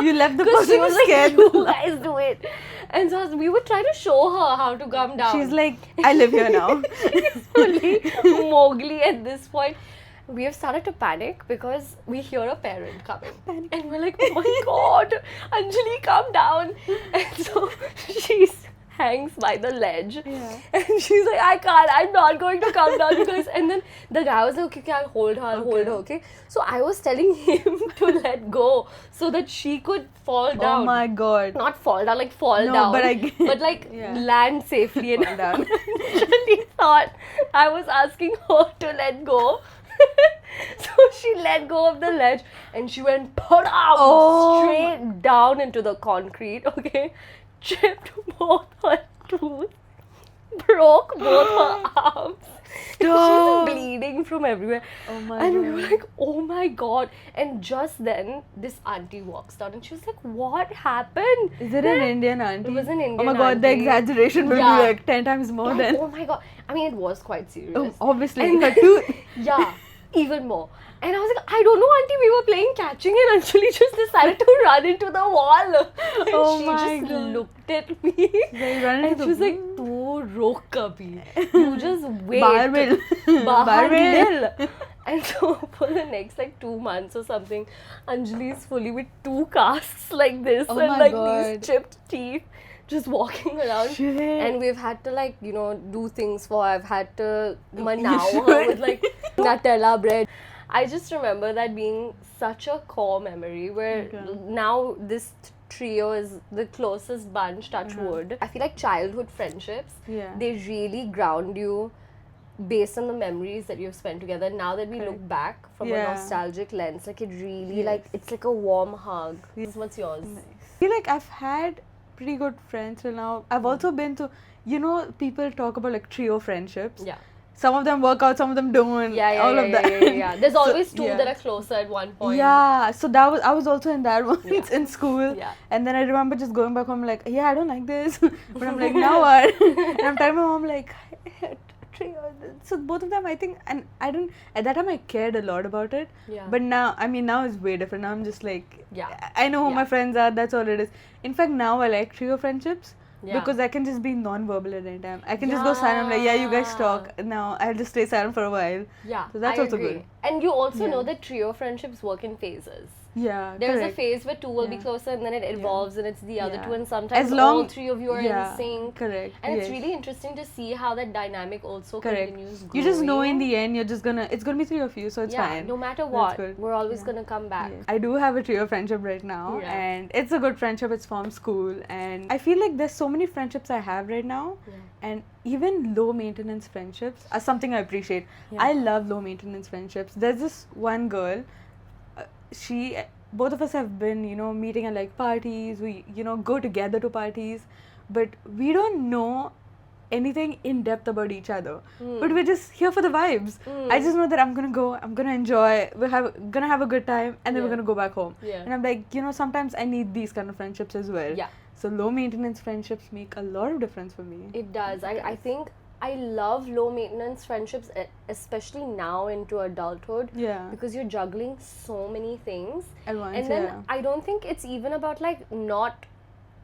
Speaker 2: You left the person who was scared.
Speaker 1: You guys do it. And so we would try to show her how to come down.
Speaker 2: She's like, I live here now.
Speaker 1: She's fully Mowgli at this point. We have started to panic because we hear a parent coming. And we're like, oh my god, Anjali, calm down. And so she's hangs by the ledge.
Speaker 2: Yeah.
Speaker 1: And she's like, I can't, I'm not going to come down, you guys. And then the guy was like, okay, I'll hold her, hold her, okay? So I was telling him to let go so that she could fall down.
Speaker 2: Oh my god.
Speaker 1: Not fall down, like fall
Speaker 2: No,
Speaker 1: down.
Speaker 2: but
Speaker 1: like
Speaker 2: yeah.
Speaker 1: land safely. And
Speaker 2: Fall down.
Speaker 1: I literally thought I was asking her to let go. So she let go of the ledge and she went straight down into the concrete, okay? Chipped both her tooth, broke both her arms.
Speaker 2: Stop.
Speaker 1: She's bleeding from everywhere.
Speaker 2: Oh my
Speaker 1: And
Speaker 2: god.
Speaker 1: we were like, oh my god. And just then, this auntie walks down and she was like, what happened?
Speaker 2: Is it an Indian auntie?
Speaker 1: It was an Indian
Speaker 2: Oh my god, the
Speaker 1: auntie.
Speaker 2: exaggeration will
Speaker 1: Yeah.
Speaker 2: be like 10 times more than.
Speaker 1: Oh my god. I mean, it was quite serious.
Speaker 2: Oh, obviously.
Speaker 1: And
Speaker 2: Her tooth.
Speaker 1: yeah, even more. And I was like, I don't know, auntie, we were playing catching and Anjali just decided to run into the wall. And
Speaker 2: Oh
Speaker 1: she
Speaker 2: my
Speaker 1: just
Speaker 2: God.
Speaker 1: looked at me.
Speaker 2: They run
Speaker 1: And
Speaker 2: into
Speaker 1: she was
Speaker 2: the-
Speaker 1: like, "Tu rok kabhi. You just wait.
Speaker 2: Bahar mil.
Speaker 1: Bahar
Speaker 2: Bahar mil.
Speaker 1: mil." And so for the next like 2 months or something, Anjali is fully with 2 casts like this
Speaker 2: Oh
Speaker 1: and
Speaker 2: my
Speaker 1: like
Speaker 2: God.
Speaker 1: these chipped teeth, just walking around.
Speaker 2: Shit.
Speaker 1: And we've had to like, you know, do things for her. I've had to
Speaker 2: You
Speaker 1: manaw her
Speaker 2: should.
Speaker 1: with like Nutella bread. I just remember that being such a core memory where
Speaker 2: Okay.
Speaker 1: now this trio is the closest bunch, touch
Speaker 2: Uh-huh.
Speaker 1: wood. I feel like childhood friendships,
Speaker 2: Yeah.
Speaker 1: they really ground you based on the memories that you've spent together. Now that we look
Speaker 2: Correct.
Speaker 1: back from
Speaker 2: Yeah.
Speaker 1: a nostalgic lens, like it really
Speaker 2: Yes.
Speaker 1: like, it's like a warm hug. What's yours?
Speaker 2: I feel like I've had pretty good friends till now. I've also been to, you know, people talk about like trio friendships.
Speaker 1: Yeah.
Speaker 2: Some of them work out, some of them don't.
Speaker 1: Yeah,
Speaker 2: all of that.
Speaker 1: yeah. There's
Speaker 2: So,
Speaker 1: always two
Speaker 2: yeah.
Speaker 1: that are closer at one point.
Speaker 2: Yeah, so I was also in that once
Speaker 1: Yeah.
Speaker 2: in school.
Speaker 1: Yeah.
Speaker 2: And then I remember just going back home like, yeah, I don't like this. But I'm like, now what? And I'm telling my mom like, trio. So both of them, I think, and I don't, at that time I cared a lot about it.
Speaker 1: Yeah.
Speaker 2: But now, I mean, now it's way different. Now I'm just like,
Speaker 1: Yeah.
Speaker 2: I know who
Speaker 1: Yeah.
Speaker 2: my friends are, that's all it is. In fact, now I like trio friendships.
Speaker 1: Yeah.
Speaker 2: Because I can just be non-verbal at any time. I can just go silent. I'm like, yeah, you guys talk. Now I'll just stay silent for a while.
Speaker 1: Yeah,
Speaker 2: So that's
Speaker 1: I
Speaker 2: also
Speaker 1: agree.
Speaker 2: good.
Speaker 1: And you also
Speaker 2: Yeah.
Speaker 1: know that trio friendships work in phases.
Speaker 2: Yeah,
Speaker 1: There's
Speaker 2: correct.
Speaker 1: a phase where two will be
Speaker 2: Yeah.
Speaker 1: closer and then it evolves and it's the other
Speaker 2: Yeah.
Speaker 1: two, and sometimes
Speaker 2: As long-
Speaker 1: all three of you are
Speaker 2: yeah,
Speaker 1: in sync.
Speaker 2: correct.
Speaker 1: And it's
Speaker 2: yes.
Speaker 1: really interesting to see how that dynamic also
Speaker 2: correct.
Speaker 1: continues growing.
Speaker 2: You just know in the end, you're just gonna, it's gonna be 3 of you, so it's
Speaker 1: yeah,
Speaker 2: fine.
Speaker 1: no matter
Speaker 2: That's
Speaker 1: what,
Speaker 2: good.
Speaker 1: we're always
Speaker 2: Yeah.
Speaker 1: gonna come back.
Speaker 2: Yes. I do have a trio friendship right now,
Speaker 1: Yeah.
Speaker 2: and it's a good friendship. It's from school, and I feel like there's so many friendships I have right now,
Speaker 1: Yeah.
Speaker 2: and even low maintenance friendships are something I appreciate.
Speaker 1: Yeah.
Speaker 2: I love low maintenance friendships. There's this one girl, both of us have been, you know, meeting at like parties. We, you know, go together to parties, but we don't know anything in depth about each other. But we're just here for the vibes. I just know that I'm gonna go, I'm gonna enjoy, gonna have a good time, and then we're
Speaker 1: Yeah.
Speaker 2: gonna go back home.
Speaker 1: Yeah.
Speaker 2: And I'm like, you know, sometimes I need these kind of friendships as well.
Speaker 1: Yeah.
Speaker 2: So low maintenance friendships make a lot of difference for me.
Speaker 1: It does. I think I love low maintenance friendships, especially now into adulthood.
Speaker 2: Yeah.
Speaker 1: Because you're juggling so many things.
Speaker 2: At once,
Speaker 1: And then
Speaker 2: yeah.
Speaker 1: I don't think it's even about like not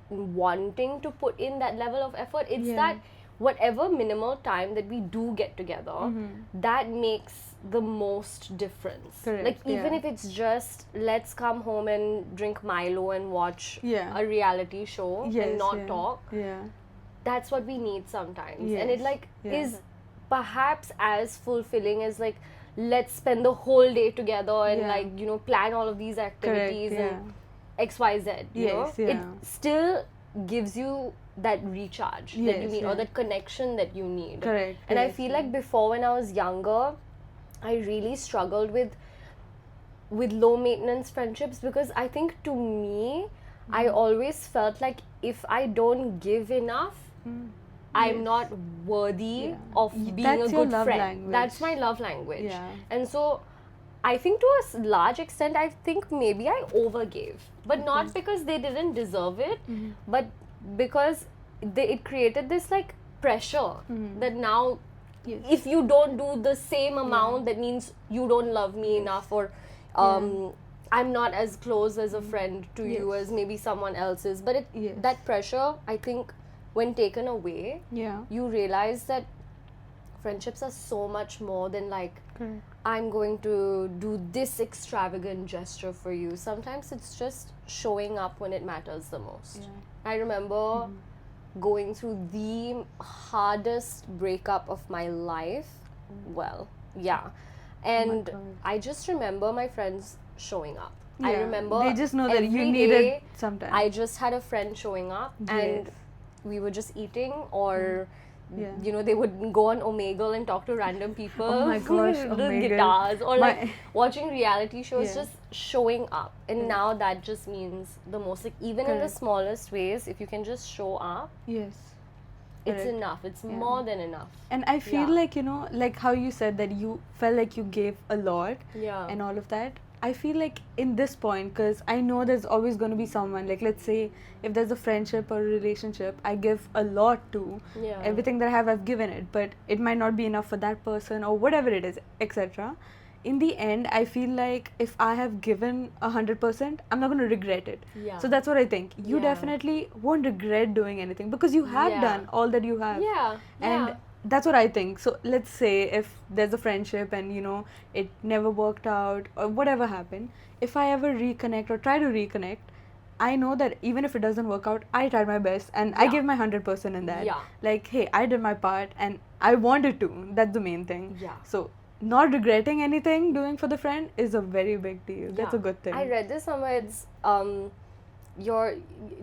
Speaker 1: wanting to put in that level of effort. It's
Speaker 2: Yeah.
Speaker 1: that whatever minimal time that we do get together, that makes the most difference.
Speaker 2: Correct,
Speaker 1: Like even
Speaker 2: yeah.
Speaker 1: if it's just let's come home and drink Milo and watch
Speaker 2: Yeah.
Speaker 1: a reality show
Speaker 2: Yes,
Speaker 1: and not
Speaker 2: yeah.
Speaker 1: talk.
Speaker 2: Yeah.
Speaker 1: That's what we need sometimes. And it
Speaker 2: Yes,
Speaker 1: like
Speaker 2: yeah.
Speaker 1: is perhaps as fulfilling as like let's spend the whole day together and
Speaker 2: Yeah.
Speaker 1: like, you know, plan all of these activities
Speaker 2: yeah.
Speaker 1: and XYZ, you know?
Speaker 2: Yes, yeah.
Speaker 1: It still gives you that recharge that you
Speaker 2: Yes,
Speaker 1: need, or
Speaker 2: yeah.
Speaker 1: that connection that you need.
Speaker 2: Correct,
Speaker 1: And I
Speaker 2: correct,
Speaker 1: feel
Speaker 2: yeah.
Speaker 1: like before, when I was younger, I really struggled with low maintenance friendships, because I think to me, I
Speaker 2: Mm-hmm.
Speaker 1: always felt like if I don't give enough, I'm not worthy
Speaker 2: Yeah.
Speaker 1: of
Speaker 2: Y-
Speaker 1: being
Speaker 2: that's
Speaker 1: a
Speaker 2: your
Speaker 1: good
Speaker 2: love
Speaker 1: friend.
Speaker 2: language.
Speaker 1: That's my love language.
Speaker 2: Yeah.
Speaker 1: And so I think to a large extent, I think maybe I overgave. But not because they didn't deserve it, but because it created this like pressure that now
Speaker 2: Yes.
Speaker 1: if you don't do the same amount, that means you don't love me enough, or I'm not as close as a friend to you
Speaker 2: Yes.
Speaker 1: as maybe someone else is. But
Speaker 2: Yes.
Speaker 1: that pressure, I think, when taken away,
Speaker 2: Yeah.
Speaker 1: you realize that friendships are so much more than like,
Speaker 2: Correct.
Speaker 1: I'm going to do this extravagant gesture for you. Sometimes it's just showing up when it matters the most.
Speaker 2: Yeah.
Speaker 1: I remember going through the hardest breakup of my life. Well, yeah. And
Speaker 2: God.
Speaker 1: I just remember my friends showing up. I
Speaker 2: Yeah,
Speaker 1: remember
Speaker 2: they just know that you
Speaker 1: every
Speaker 2: needed
Speaker 1: day
Speaker 2: sometime.
Speaker 1: I just had a friend showing up and
Speaker 2: Yes.
Speaker 1: we were just eating, or
Speaker 2: Yeah.
Speaker 1: you know, they would go on Omegle and talk to random people.
Speaker 2: Oh my gosh,
Speaker 1: the
Speaker 2: Omegle.
Speaker 1: guitars, or like
Speaker 2: My-
Speaker 1: watching reality shows,
Speaker 2: Yeah.
Speaker 1: just showing up. And
Speaker 2: Yeah.
Speaker 1: now that just means the most, like, even in the
Speaker 2: Correct.
Speaker 1: smallest ways, if you can just show up,
Speaker 2: Yes.
Speaker 1: it's
Speaker 2: Correct.
Speaker 1: enough. It's
Speaker 2: Yeah.
Speaker 1: more than enough.
Speaker 2: And I feel
Speaker 1: Yeah.
Speaker 2: like, you know, like how you said that you felt like you gave a lot
Speaker 1: Yeah.
Speaker 2: and all of that. I feel like in this point, because I know there's always going to be someone, like let's say if there's a friendship or a relationship, I give a lot to.
Speaker 1: Yeah.
Speaker 2: Everything that I have, I've given it, but it might not be enough for that person or whatever it is, etc. In the end, I feel like if I have given 100%, I'm not going to regret it.
Speaker 1: Yeah.
Speaker 2: So that's what I think. You
Speaker 1: Yeah.
Speaker 2: definitely won't regret doing anything because you have
Speaker 1: Yeah.
Speaker 2: done all that you have.
Speaker 1: Yeah.
Speaker 2: And
Speaker 1: Yeah.
Speaker 2: that's what I think. So let's say if there's a friendship and you know it never worked out or whatever happened, if I ever reconnect or try to reconnect, I know that even if it doesn't work out, I tried my best and I
Speaker 1: Yeah.
Speaker 2: gave my 100% in that.
Speaker 1: Yeah.
Speaker 2: Like, hey, I did my part and I wanted to. That's the main thing.
Speaker 1: Yeah.
Speaker 2: So not regretting anything doing for the friend is a very big deal. That's a
Speaker 1: Yeah.
Speaker 2: good thing.
Speaker 1: I read this somewhere. It's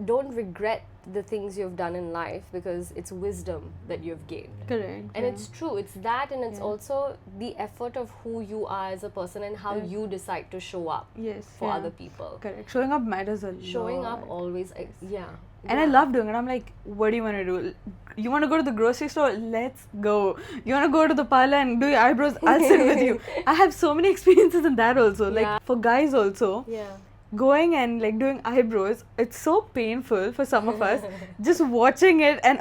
Speaker 1: don't regret the things you've done in life because it's wisdom that you've gained.
Speaker 2: Correct.
Speaker 1: And it's true. It's that, and it's
Speaker 2: Yeah.
Speaker 1: also the effort of who you are as a person and how
Speaker 2: Correct.
Speaker 1: you decide to show up
Speaker 2: yes
Speaker 1: for
Speaker 2: yeah.
Speaker 1: other people.
Speaker 2: Correct. Showing up matters a lot.
Speaker 1: Showing up always, yeah.
Speaker 2: And I love doing it. I'm like, what do you want to do? You want to go to the grocery store? Let's go. You want to go to the parlor and do your eyebrows? I'll sit with you. I have so many experiences in that also.
Speaker 1: Yeah.
Speaker 2: Like for guys also,
Speaker 1: Yeah.
Speaker 2: going and like doing eyebrows, it's so painful for some of us. Just watching it and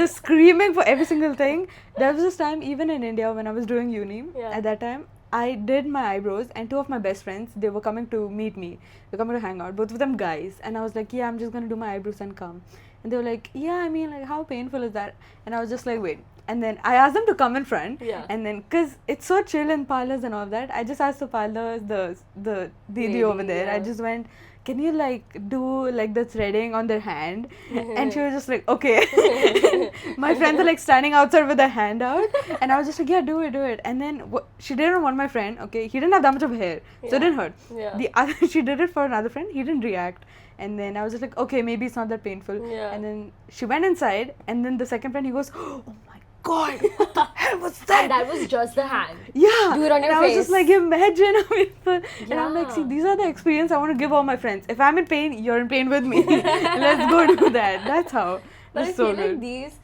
Speaker 2: the screaming for every single thing. There was this time even in India when I was doing uni.
Speaker 1: Yeah.
Speaker 2: At that time, I did my eyebrows and two of my best friends, they were coming to meet me. They were coming to hang out, both of them guys. And I was like, yeah, I'm just going to do my eyebrows and come. And they were like, yeah, I mean, like, how painful is that? And I was just like, wait. And then I asked them to come in front.
Speaker 1: Yeah.
Speaker 2: And then, because it's so chill in parlors and all that, I just asked the parlors, the Didi over there,
Speaker 1: yeah.
Speaker 2: I just went, can you like do like the threading on their hand? And she was just like, okay. My friends are like standing outside with their hand out. And I was just like, yeah, do it. And then she did it on one of my friend, okay, he didn't have that much of hair, so
Speaker 1: Yeah.
Speaker 2: it didn't hurt.
Speaker 1: Yeah.
Speaker 2: The other, she did it for another friend, he didn't react. And then I was just like, okay, maybe it's not that painful.
Speaker 1: Yeah.
Speaker 2: And then she went inside, and then the second friend, he goes, oh my god, what the hell was that?
Speaker 1: And that was just the hand.
Speaker 2: Yeah.
Speaker 1: Do it on your
Speaker 2: and I was just
Speaker 1: face.
Speaker 2: like, imagine how painful. And I'm like,
Speaker 1: Yeah.
Speaker 2: see, these are the experience I want to give all my friends. If I'm in pain, you're in pain with me. Let's go do that. That's how.
Speaker 1: But I
Speaker 2: That's so
Speaker 1: feel
Speaker 2: good.
Speaker 1: like these,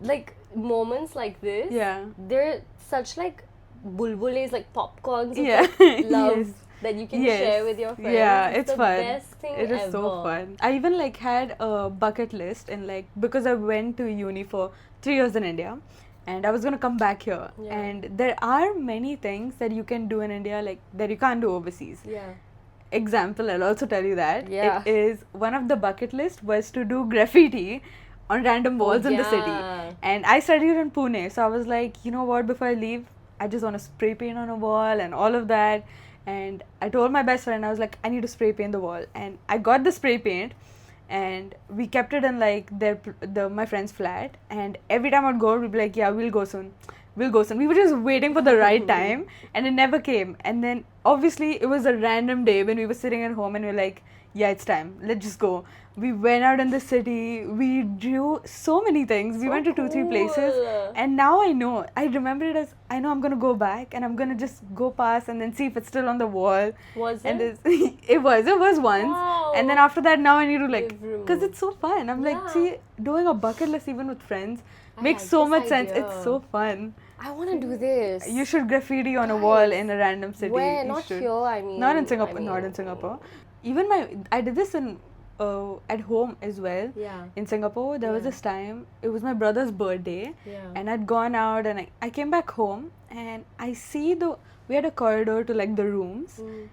Speaker 1: like, moments like this,
Speaker 2: Yeah.
Speaker 1: they're such like bulbules, like popcorns of
Speaker 2: Yeah.
Speaker 1: like, love
Speaker 2: Yes.
Speaker 1: that you can
Speaker 2: Yes.
Speaker 1: share with your friends.
Speaker 2: Yeah, it's
Speaker 1: the
Speaker 2: fun.
Speaker 1: best thing
Speaker 2: It is so
Speaker 1: ever.
Speaker 2: fun. I even like had a bucket list and like because I went to uni for 3 years in India and I was gonna come back here.
Speaker 1: Yeah.
Speaker 2: And there are many things that you can do in India like that you can't do overseas.
Speaker 1: Yeah.
Speaker 2: Example, I'll also tell you that.
Speaker 1: Yeah.
Speaker 2: It is one of the bucket list was to do graffiti on random walls in the city.
Speaker 1: yeah.
Speaker 2: And I studied in Pune, so I was like, you know what, before I leave, I just want to spray paint on a wall and all of that. And I told my best friend, I was like, I need to spray paint the wall. And I got the spray paint and we kept it in like my friend's flat. And every time I'd go, we'd be like, yeah, we'll go soon. We were just waiting for the right time and it never came. And then obviously it was a random day when we were sitting at home and we were like, yeah, it's time. Let's just go. We went out in the city. We drew so many things. We went to 2-3 places.
Speaker 1: cool.
Speaker 2: And now I know. I remember it as, I know I'm going to go back and I'm going to just go past and then see if it's still on the wall.
Speaker 1: Was
Speaker 2: And
Speaker 1: it?
Speaker 2: it was once.
Speaker 1: Wow.
Speaker 2: And then after that, now I need to like,
Speaker 1: Live room.
Speaker 2: because it's so fun. I'm like,
Speaker 1: Yeah.
Speaker 2: see, doing a bucket list even with friends
Speaker 1: I
Speaker 2: makes
Speaker 1: like
Speaker 2: so
Speaker 1: this
Speaker 2: much sense.
Speaker 1: idea.
Speaker 2: It's so fun.
Speaker 1: I want to do this.
Speaker 2: You should graffiti on a
Speaker 1: Guys.
Speaker 2: wall in a random city.
Speaker 1: Where?
Speaker 2: You
Speaker 1: Not
Speaker 2: should.
Speaker 1: here, I mean.
Speaker 2: Not in Singapore.
Speaker 1: I mean,
Speaker 2: Not in Singapore. Even I did this in at home as well.
Speaker 1: Yeah.
Speaker 2: In Singapore, there was
Speaker 1: Yeah.
Speaker 2: this time. It was my brother's birthday,
Speaker 1: Yeah.
Speaker 2: and I'd gone out, and I came back home, and I see we had a corridor to like the rooms.
Speaker 1: Mm.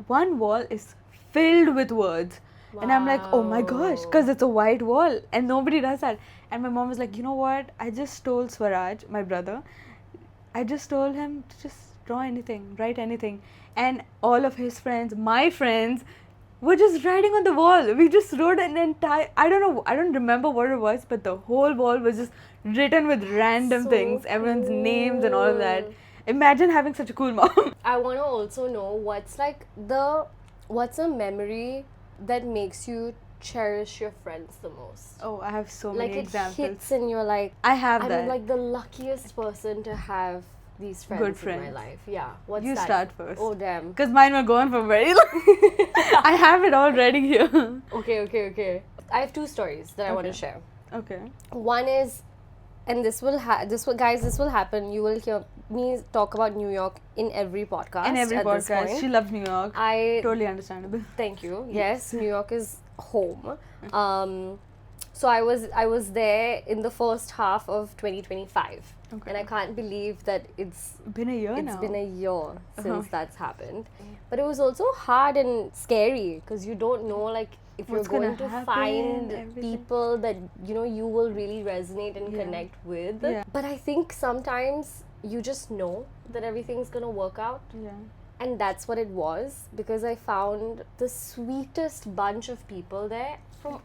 Speaker 2: One wall is filled with words. And I'm like, oh my gosh, because it's a white wall and nobody does that. And my mom was like, you know what? I just told Swaraj, my brother, I just told him to just draw anything, write anything. And all of his friends, my friends, were just writing on the wall. We just wrote an entire, I don't remember what it was, but the whole wall was just written with random things, everyone's names and all of that. Imagine having such a cool mom.
Speaker 1: I want to also know what's a memory that makes you cherish your friends the most?
Speaker 2: Oh, I have so many examples.
Speaker 1: Like it hits and you're like,
Speaker 2: I have that.
Speaker 1: I'm like the luckiest person to have these friends in my life. Yeah. What's
Speaker 2: you
Speaker 1: that?
Speaker 2: Start first.
Speaker 1: Oh, damn.
Speaker 2: Because mine were going for very long. I have it all ready here.
Speaker 1: Okay. I have two stories that I want to share.
Speaker 2: Okay.
Speaker 1: One is, and this will happen. You will hear me talk about New York in every podcast.
Speaker 2: In every podcast. She loves New York. Totally understandable.
Speaker 1: Thank you. Yes, New York is home. So I was there in the first half of 2025. Okay. And I can't believe that it's
Speaker 2: been a year
Speaker 1: now. It's been a year since that's happened. But it was also hard and scary because you don't know like if you're going to find people that you will really resonate and connect with. Yeah. But I think sometimes you just know that everything's gonna work out.
Speaker 2: Yeah.
Speaker 1: And that's what it was, because I found the sweetest bunch of people there from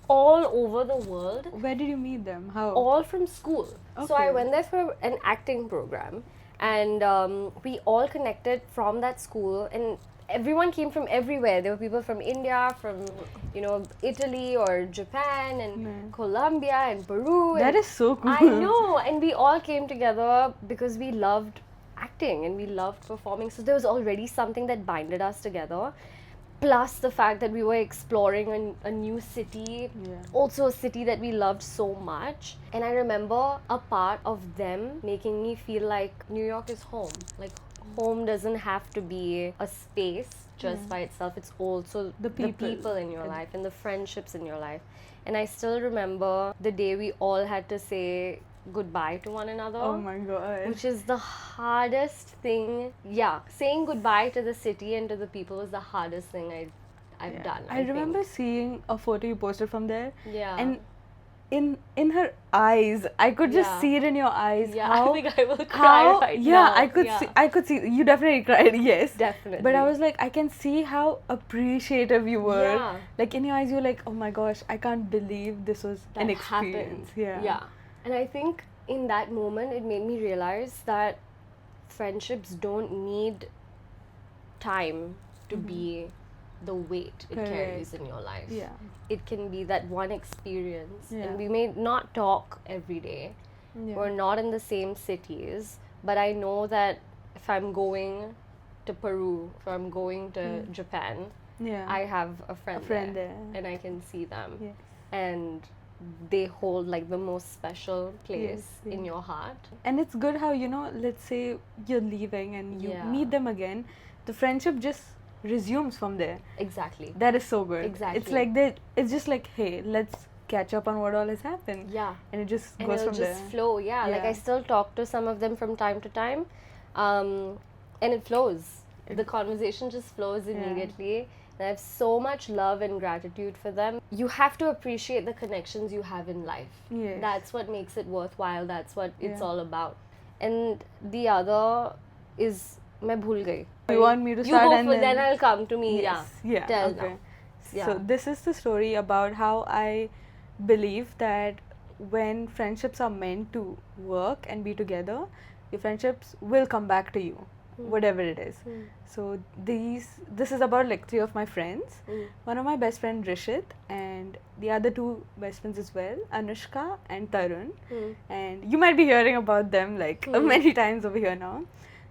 Speaker 1: all over the world.
Speaker 2: Where did you meet them? How?
Speaker 1: All from school. Okay. So I went there for an acting program, and we all connected from that school, and everyone came from everywhere. There were people from India, from Italy or Japan and Colombia and Peru.
Speaker 2: That is so cool.
Speaker 1: I know, and we all came together because we loved acting and we loved performing. So there was already something that binded us together. Plus the fact that we were exploring a new city, also a city that we loved so much. And I remember a part of them making me feel like New York is home. Like home doesn't have to be a space just by itself. It's also the people in your life and the friendships in your life. And I still remember the day we all had to say goodbye to one another.
Speaker 2: Oh my god.
Speaker 1: Which is the hardest thing. Yeah, saying goodbye to the city and to the people was the hardest thing I've done.
Speaker 2: I remember seeing a photo you posted from there.
Speaker 1: Yeah.
Speaker 2: And in her eyes, I could just see it in your eyes.
Speaker 1: Yeah, I think I will cry right now.
Speaker 2: Yeah, I could see. You definitely cried, yes.
Speaker 1: Definitely.
Speaker 2: But I was like, I can see how appreciative you were. Yeah. Like in your eyes, you were like, oh my gosh, I can't believe this was an experience.
Speaker 1: Happened. Yeah. And I think in that moment, it made me realize that friendships don't need time to be the weight it carries in your life.
Speaker 2: Yeah.
Speaker 1: It can be that one experience. Yeah. And we may not talk every day. Yeah. We're not in the same cities. But I know that if I'm going to Peru, if I'm going to Japan, I have a friend there. And I can see them. Yes. And they hold like the most special place in your heart. And
Speaker 2: it's good how, let's say you're leaving and you meet them again, the friendship just resumes from there.
Speaker 1: Exactly.
Speaker 2: That is so good.
Speaker 1: Exactly.
Speaker 2: It's like it's just like, hey, let's catch up on what all has happened.
Speaker 1: Yeah.
Speaker 2: And it just goes from there.
Speaker 1: And it'll just flow, Like I still talk to some of them from time to time. And it flows. The conversation just flows immediately. And I have so much love and gratitude for them. You have to appreciate the connections you have in life.
Speaker 2: Yes.
Speaker 1: That's what makes it worthwhile. That's what it's all about. And the other is, मैं भूल गई.
Speaker 2: You want me to start?
Speaker 1: You go then I'll come to me.
Speaker 2: Yes. Yeah.
Speaker 1: Tell
Speaker 2: okay.
Speaker 1: now. Yeah.
Speaker 2: So this is the story about how I believe that when friendships are meant to work and be together, your friendships will come back to you. Whatever it is. So this is about like 3 of my friends. One of my best friend Rishit and the other 2 best friends as well, Anushka and Tarun. And you might be hearing about them like many times over here now.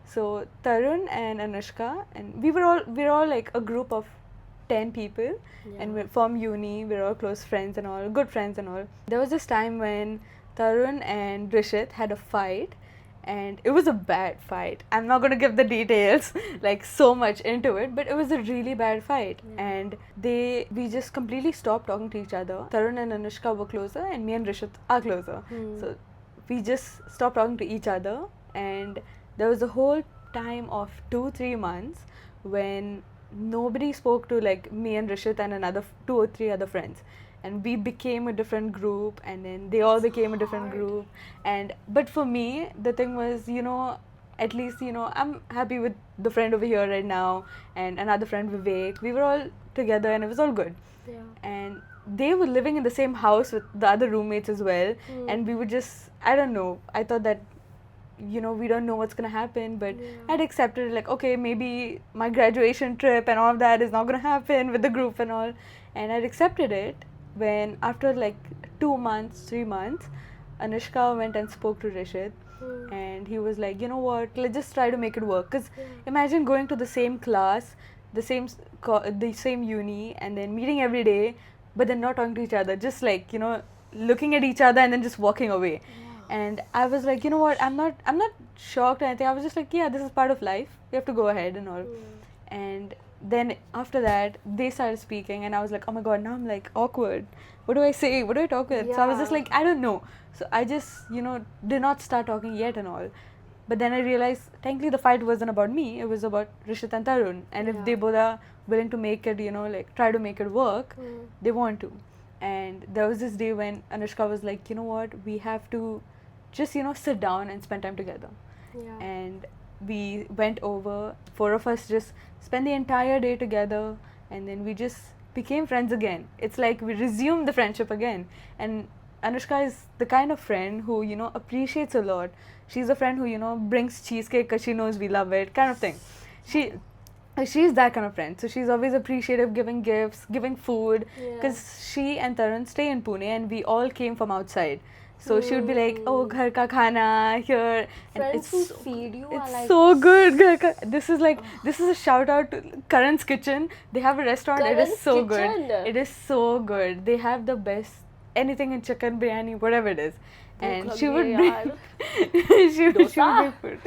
Speaker 2: So Tarun and Anushka, and we're all like a group of 10 people, and we're from uni, we're all close friends and all, good friends and all. There was this time when Tarun and Rishit had a fight. And it was a bad fight. I'm not going to give the details, like so much into it, but it was a really bad fight. And we just completely stopped talking to each other. Tarun and Anushka were closer and me and Rishit are closer. So we just stopped talking to each other. And there was a whole time of 2-3 months when nobody spoke to like me and Rishit and another 2 or 3 other friends. And we became a different group, and then they all became a different group. But for me, the thing was, at least, I'm happy with the friend over here right now, and another friend, Vivek. We were all together and it was all good.
Speaker 1: Yeah.
Speaker 2: And they were living in the same house with the other roommates as well. And we would just, I don't know, I thought that, you know, we don't know what's going to happen, but I'd accepted it, like, okay, maybe my graduation trip and all of that is not going to happen with the group and all. And I'd accepted it when after like 2 months, 3 months, Anushka went and spoke to Rishit. And he was like, you know what, let's just try to make it work. Because imagine going to the same class, the same uni, and then meeting every day, but then not talking to each other, just like, you know, looking at each other and then just walking away. And I was like, you know what, I'm not shocked or anything. I was just like, yeah, this is part of life. You have to go ahead and all. And then after that, they started speaking, and I was like, oh my god, now I'm like awkward. What do I say? What do I talk with? So I was just like, I don't know. So I just, you know, did not start talking yet and all. But then I realized, technically the fight wasn't about me, it was about Rishit and Tarun. And if they both are willing to make it, you know, like try to make it work, they want to. And there was this day when Anushka was like, you know what, we have to just, you know, sit down and spend time together. And we went over, 4 of us just spent the entire day together, and then we just became friends again. It's like we resumed the friendship again. And Anushka is the kind of friend who, you know, appreciates a lot. She's a friend who, you know, brings cheesecake because she knows we love it, kind of thing. She's that kind of friend. So she's always appreciative, giving gifts, giving food. Because she and Tarun stay in Pune and we all came from outside. So she would be like, oh, ghar ka khana here.
Speaker 1: Friends who feed you
Speaker 2: it's
Speaker 1: are like
Speaker 2: so good. This is a shout out to Karan's Kitchen. They have a restaurant. It is so good. It is so good. They have the best anything in chicken, biryani, whatever it is. And she would bring she would bring food.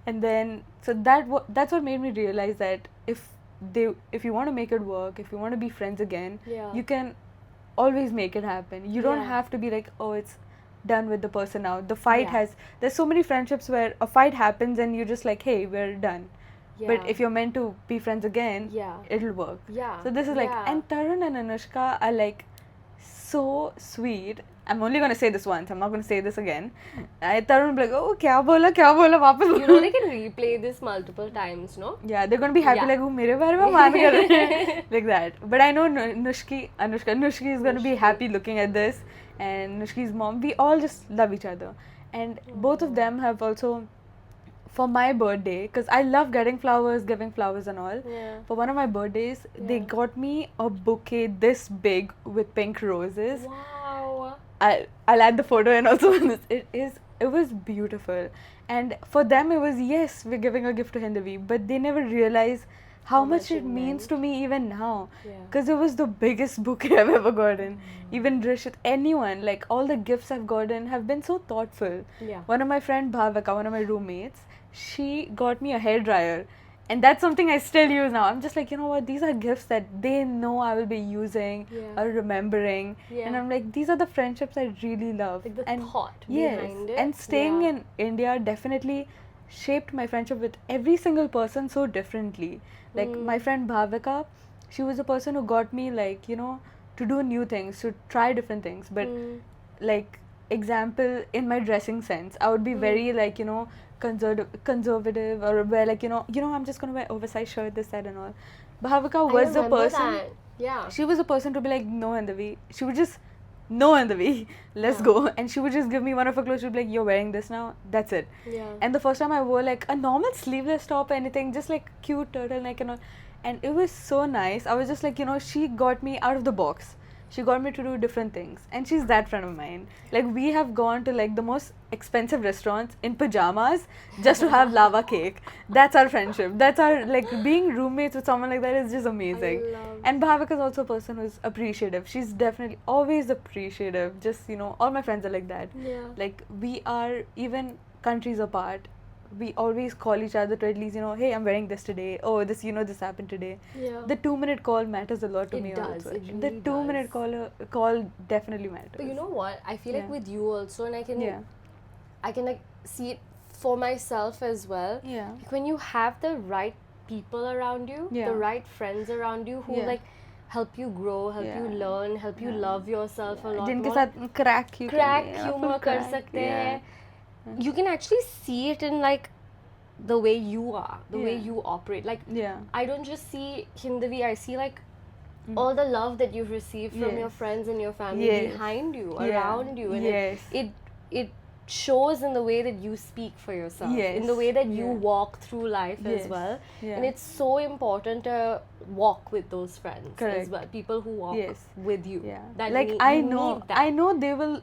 Speaker 2: And then so that's what made me realize that if you want to make it work, if you want to be friends again, you can always make it happen. You don't have to be like, oh, it's done with the person now. The fight there's so many friendships where a fight happens and you're just like, hey, we're done. But if you're meant to be friends again, it'll work. So this is like, and Tarun and Anushka are like so sweet. I'm only going to say this once. I'm not going to say this again. Tarun will be like, oh, kya bola, wapas.
Speaker 1: You know, they can replay this multiple times, no?
Speaker 2: Yeah, they're going to be happy like, oh, mere baare mein maan kar rahe. Like that. But I know Nushki is going to be happy looking at this. And Nushki's mom, we all just love each other. And both of them have also, for my birthday, because I love getting flowers, giving flowers and all. For one of my birthdays, they got me a bouquet this big with pink roses.
Speaker 1: Wow.
Speaker 2: I'll add the photo and also it was beautiful. And for them it was, yes, we're giving a gift to Hindavi, but they never realized how much it means to me even now. Because it was the biggest bouquet I've ever gotten. Even Rishit, anyone, like all the gifts I've gotten have been so thoughtful. One of my friend Bhavika, one of my roommates, she got me a hairdryer. And that's something I still use now. I'm just like, you know what, these are gifts that they know I will be using or remembering. And I'm like, these are the friendships I really love.
Speaker 1: Like the thought behind it.
Speaker 2: And staying in India definitely shaped my friendship with every single person so differently. Like my friend Bhavika, she was a person who got me, like, you know, to do new things, to try different things. But like, example, in my dressing sense, I would be very like, you know, conservative, or wear like, you know, I'm just gonna wear oversized shirt, this, that and all. Bhavika was the person. She was a person to be like, no, Hindavi. She would just, no, Hindavi, let's go. And she would just give me one of her clothes. She would be like, you're wearing this now, that's it. And the first time I wore like a normal sleeveless top or anything, just like cute turtleneck and all, and it was so nice. I was just like, you know, she got me out of the box. She got me to do different things. And she's that friend of mine. Like, we have gone to like the most expensive restaurants in pajamas just to have lava cake. That's our friendship. That's our, like, being roommates with someone like that is just amazing. And Bhavika is also a person who's appreciative. She's definitely always appreciative. Just, you know, all my friends are like that. Like, we are even countries apart. We always call each other to at least, you know, hey, I'm wearing this today. Oh, this, you know, this happened today. The 2-minute call matters a lot to me also.
Speaker 1: It really
Speaker 2: the 2-minute call definitely matters.
Speaker 1: But you know what? I feel like with you also, and I can like see it for myself as well. Like when you have the right people around you, the right friends around you who like help you grow, help you learn, help you love yourself a lot
Speaker 2: जिनके
Speaker 1: more.
Speaker 2: साथ crack
Speaker 1: humor कर सकते हैं. You can actually see it in like the way you are, the way you operate. Like I don't just see Hindavi, I see like all the love that you've received from your
Speaker 2: Yes.
Speaker 1: friends and your family
Speaker 2: Yes.
Speaker 1: behind you,
Speaker 2: Yeah.
Speaker 1: around you, and
Speaker 2: Yes.
Speaker 1: it shows in the way that you speak for yourself, in the
Speaker 2: Yes.
Speaker 1: way that you
Speaker 2: Yeah.
Speaker 1: walk through life as
Speaker 2: Yes.
Speaker 1: well.
Speaker 2: Yeah.
Speaker 1: And it's so important to walk with those friends as
Speaker 2: Correct.
Speaker 1: well, people who walk
Speaker 2: Yes.
Speaker 1: with you.
Speaker 2: Yeah.
Speaker 1: That
Speaker 2: Like
Speaker 1: you
Speaker 2: I know
Speaker 1: need that.
Speaker 2: they will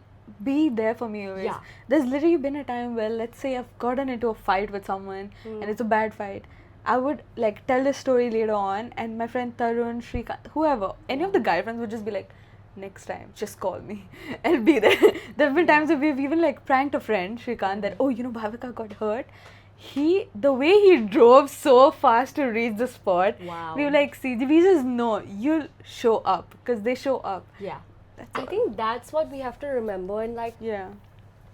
Speaker 2: be there for me always.
Speaker 1: Yeah.
Speaker 2: There's literally been a time where, let's say, I've gotten into a fight with someone and it's a bad fight. I would like tell this story later on, and my friend Tarun, Shrikant, whoever, any of the guy friends would just be like, next time, just call me. I'll be there. There have been times that we've even like pranked a friend, Shrikant, that, oh, you know, Bhavika got hurt. The way he drove so fast to reach the spot,
Speaker 1: Wow.
Speaker 2: we were like, see, we just know you'll show up because they show up.
Speaker 1: Yeah.
Speaker 2: That's
Speaker 1: I
Speaker 2: all.
Speaker 1: think that's what we have to remember, and like
Speaker 2: Yeah,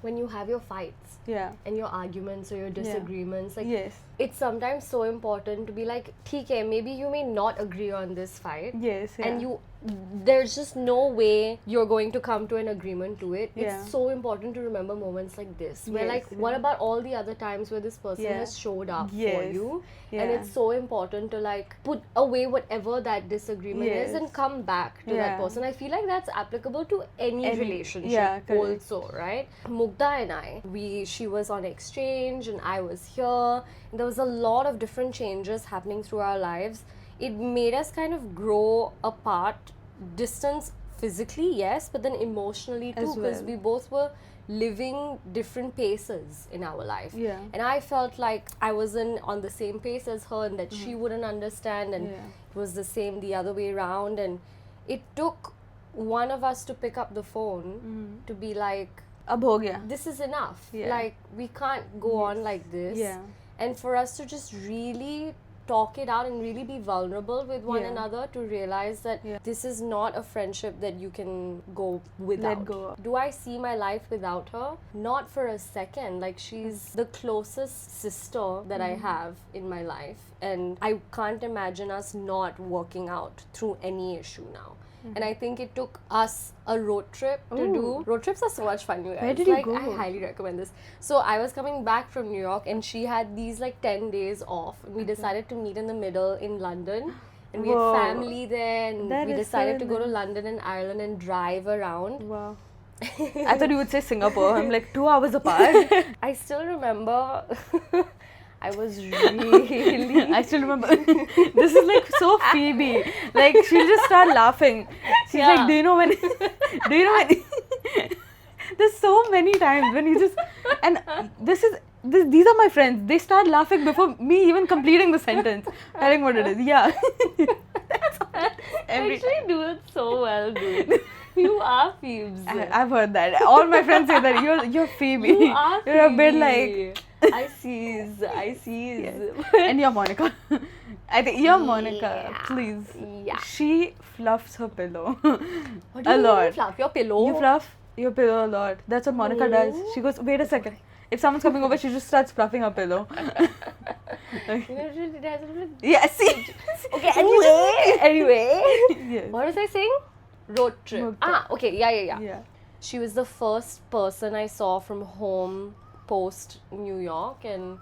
Speaker 1: when you have your fights
Speaker 2: yeah,
Speaker 1: and your arguments or your disagreements, like
Speaker 2: yes,
Speaker 1: it's sometimes so important to be like, theek hai, maybe you may not agree on this fight,
Speaker 2: yes, yeah.
Speaker 1: and there's just no way you're going to come to an agreement to it.
Speaker 2: Yeah.
Speaker 1: It's so important to remember moments like this, where
Speaker 2: Yes,
Speaker 1: like, what
Speaker 2: yeah.
Speaker 1: about all the other times where this person
Speaker 2: Yeah.
Speaker 1: has showed up for
Speaker 2: Yes.
Speaker 1: you,
Speaker 2: Yeah.
Speaker 1: and it's so important to like put away whatever that disagreement is
Speaker 2: Yes.
Speaker 1: and come back to that
Speaker 2: Yeah.
Speaker 1: person. I feel like that's applicable to any relationship
Speaker 2: yeah, correct.
Speaker 1: also, right? Mugdha and I, she was on exchange and I was here. There was a lot of different changes happening through our lives. It made us kind of grow apart, distance physically, yes, but then emotionally too,
Speaker 2: As
Speaker 1: because
Speaker 2: well.
Speaker 1: we both were living different paces in our life.
Speaker 2: Yeah.
Speaker 1: And I felt like I wasn't on the same pace as her, and that she wouldn't understand, and
Speaker 2: Yeah.
Speaker 1: it was the same the other way around. And it took one of us to pick up the phone to be like,
Speaker 2: Ab ho gaya.
Speaker 1: this is enough.
Speaker 2: Yeah.
Speaker 1: Like, we can't go on like this.
Speaker 2: Yeah.
Speaker 1: And for us to just really talk it out and really be vulnerable with one
Speaker 2: Yeah.
Speaker 1: another, to realize that
Speaker 2: Yeah.
Speaker 1: this is not a friendship that you can go without.
Speaker 2: go of.
Speaker 1: Do I see my life without her? Not for a second. Like, she's the closest sister that I have in my life, and I can't imagine us not working out through any issue now. And I think it took us a road trip to do. Road trips are so much fun, you guys.
Speaker 2: Where did you
Speaker 1: like,
Speaker 2: go?
Speaker 1: I highly recommend this. So I was coming back from New York, and she had these like 10 days off. And we decided to meet in the middle in London. And we
Speaker 2: Whoa.
Speaker 1: had family there, and
Speaker 2: That
Speaker 1: we
Speaker 2: is so
Speaker 1: decided to go to
Speaker 2: nice.
Speaker 1: London and Ireland and drive around.
Speaker 2: Wow. I thought you would say Singapore. I'm like 2 hours apart.
Speaker 1: I still remember I was really
Speaker 2: I still remember. This is like so Phoebe. Like she'll just start laughing. She's
Speaker 1: Yeah.
Speaker 2: like, do you know when? There's so many times when you just and these are my friends. They start laughing before me even completing the sentence, telling what it is. Yeah. That's every
Speaker 1: actually do it so well, dude. You are Phoebes.
Speaker 2: I've heard that. All my friends say that you're Phoebe.
Speaker 1: You are
Speaker 2: You're a bit
Speaker 1: Phoebe.
Speaker 2: like
Speaker 1: I sees.
Speaker 2: and you're Monica. I think you're Monica.
Speaker 1: Yeah.
Speaker 2: Please.
Speaker 1: Yeah.
Speaker 2: She fluffs her pillow
Speaker 1: What do
Speaker 2: a
Speaker 1: you
Speaker 2: lot.
Speaker 1: mean fluff? Your pillow?
Speaker 2: You fluff your pillow a lot. That's what Monica does. She goes, wait a second. If someone's coming over, she just starts fluffing her pillow. Yeah, see.
Speaker 1: Okay, anyway.
Speaker 2: Yes.
Speaker 1: What was I saying? Road trip.
Speaker 2: Mugdha.
Speaker 1: Okay, yeah.
Speaker 2: Yeah.
Speaker 1: She was the first person I saw from home post New York, and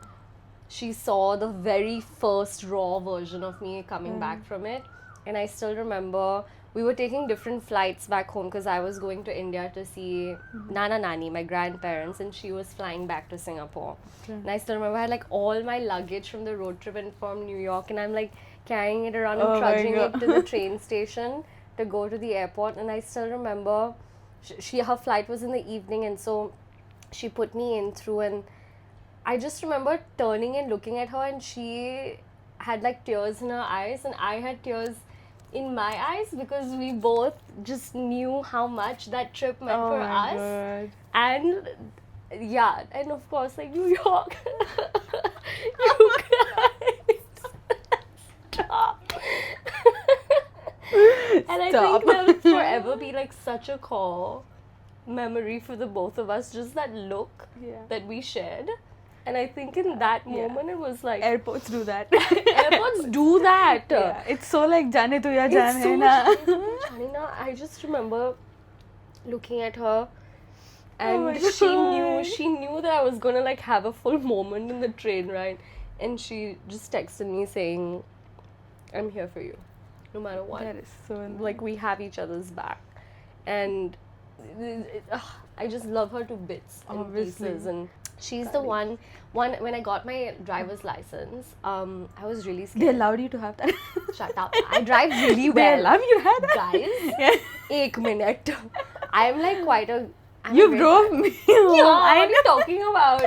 Speaker 1: she saw the very first raw version of me coming back from it. And I still remember we were taking different flights back home because I was going to India to see Nana Nani, my grandparents, and she was flying back to Singapore. And I still remember I had like all my luggage from the road trip and from New York, and I'm like carrying it around
Speaker 2: Oh
Speaker 1: and
Speaker 2: my
Speaker 1: trudging it
Speaker 2: God.
Speaker 1: to the train station to go to the airport. And I still remember her flight was in the evening, and so she put me in through, and I just remember turning and looking at her, and she had like tears in her eyes, and I had tears in my eyes, because we both just knew how much that trip meant
Speaker 2: Oh
Speaker 1: for
Speaker 2: my
Speaker 1: us.
Speaker 2: God.
Speaker 1: And yeah, and of course, like New York. You guys. Stop. And I
Speaker 2: Stop.
Speaker 1: think that will forever be like such a core memory for the both of us, just that look
Speaker 2: Yeah.
Speaker 1: that we shared. And I think in that
Speaker 2: Yeah.
Speaker 1: moment it was like,
Speaker 2: Airports do that.
Speaker 1: airports do that.
Speaker 2: Yeah. It's so like Jane tu ya
Speaker 1: It's
Speaker 2: Jane
Speaker 1: so
Speaker 2: hai na.
Speaker 1: Janina, I just remember looking at her,
Speaker 2: Oh
Speaker 1: and
Speaker 2: my
Speaker 1: she
Speaker 2: God.
Speaker 1: knew that I was gonna like have a full moment in the train ride, and she just texted me saying, "I'm here for you." no matter what.
Speaker 2: That is so nice.
Speaker 1: Like, we have each other's back, and I just love her to bits and
Speaker 2: Obviously.
Speaker 1: pieces. And she's the one when I got my driver's license, I was really
Speaker 2: They
Speaker 1: scared.
Speaker 2: allowed you to have that.
Speaker 1: Shut up. I drive really
Speaker 2: They
Speaker 1: well.
Speaker 2: allowed you to have that.
Speaker 1: Guys,
Speaker 2: Yeah.
Speaker 1: एक minute. I'm like quite a. I'm
Speaker 2: You
Speaker 1: a very-
Speaker 2: drove me.
Speaker 1: Yeah, what
Speaker 2: I
Speaker 1: are you talking about?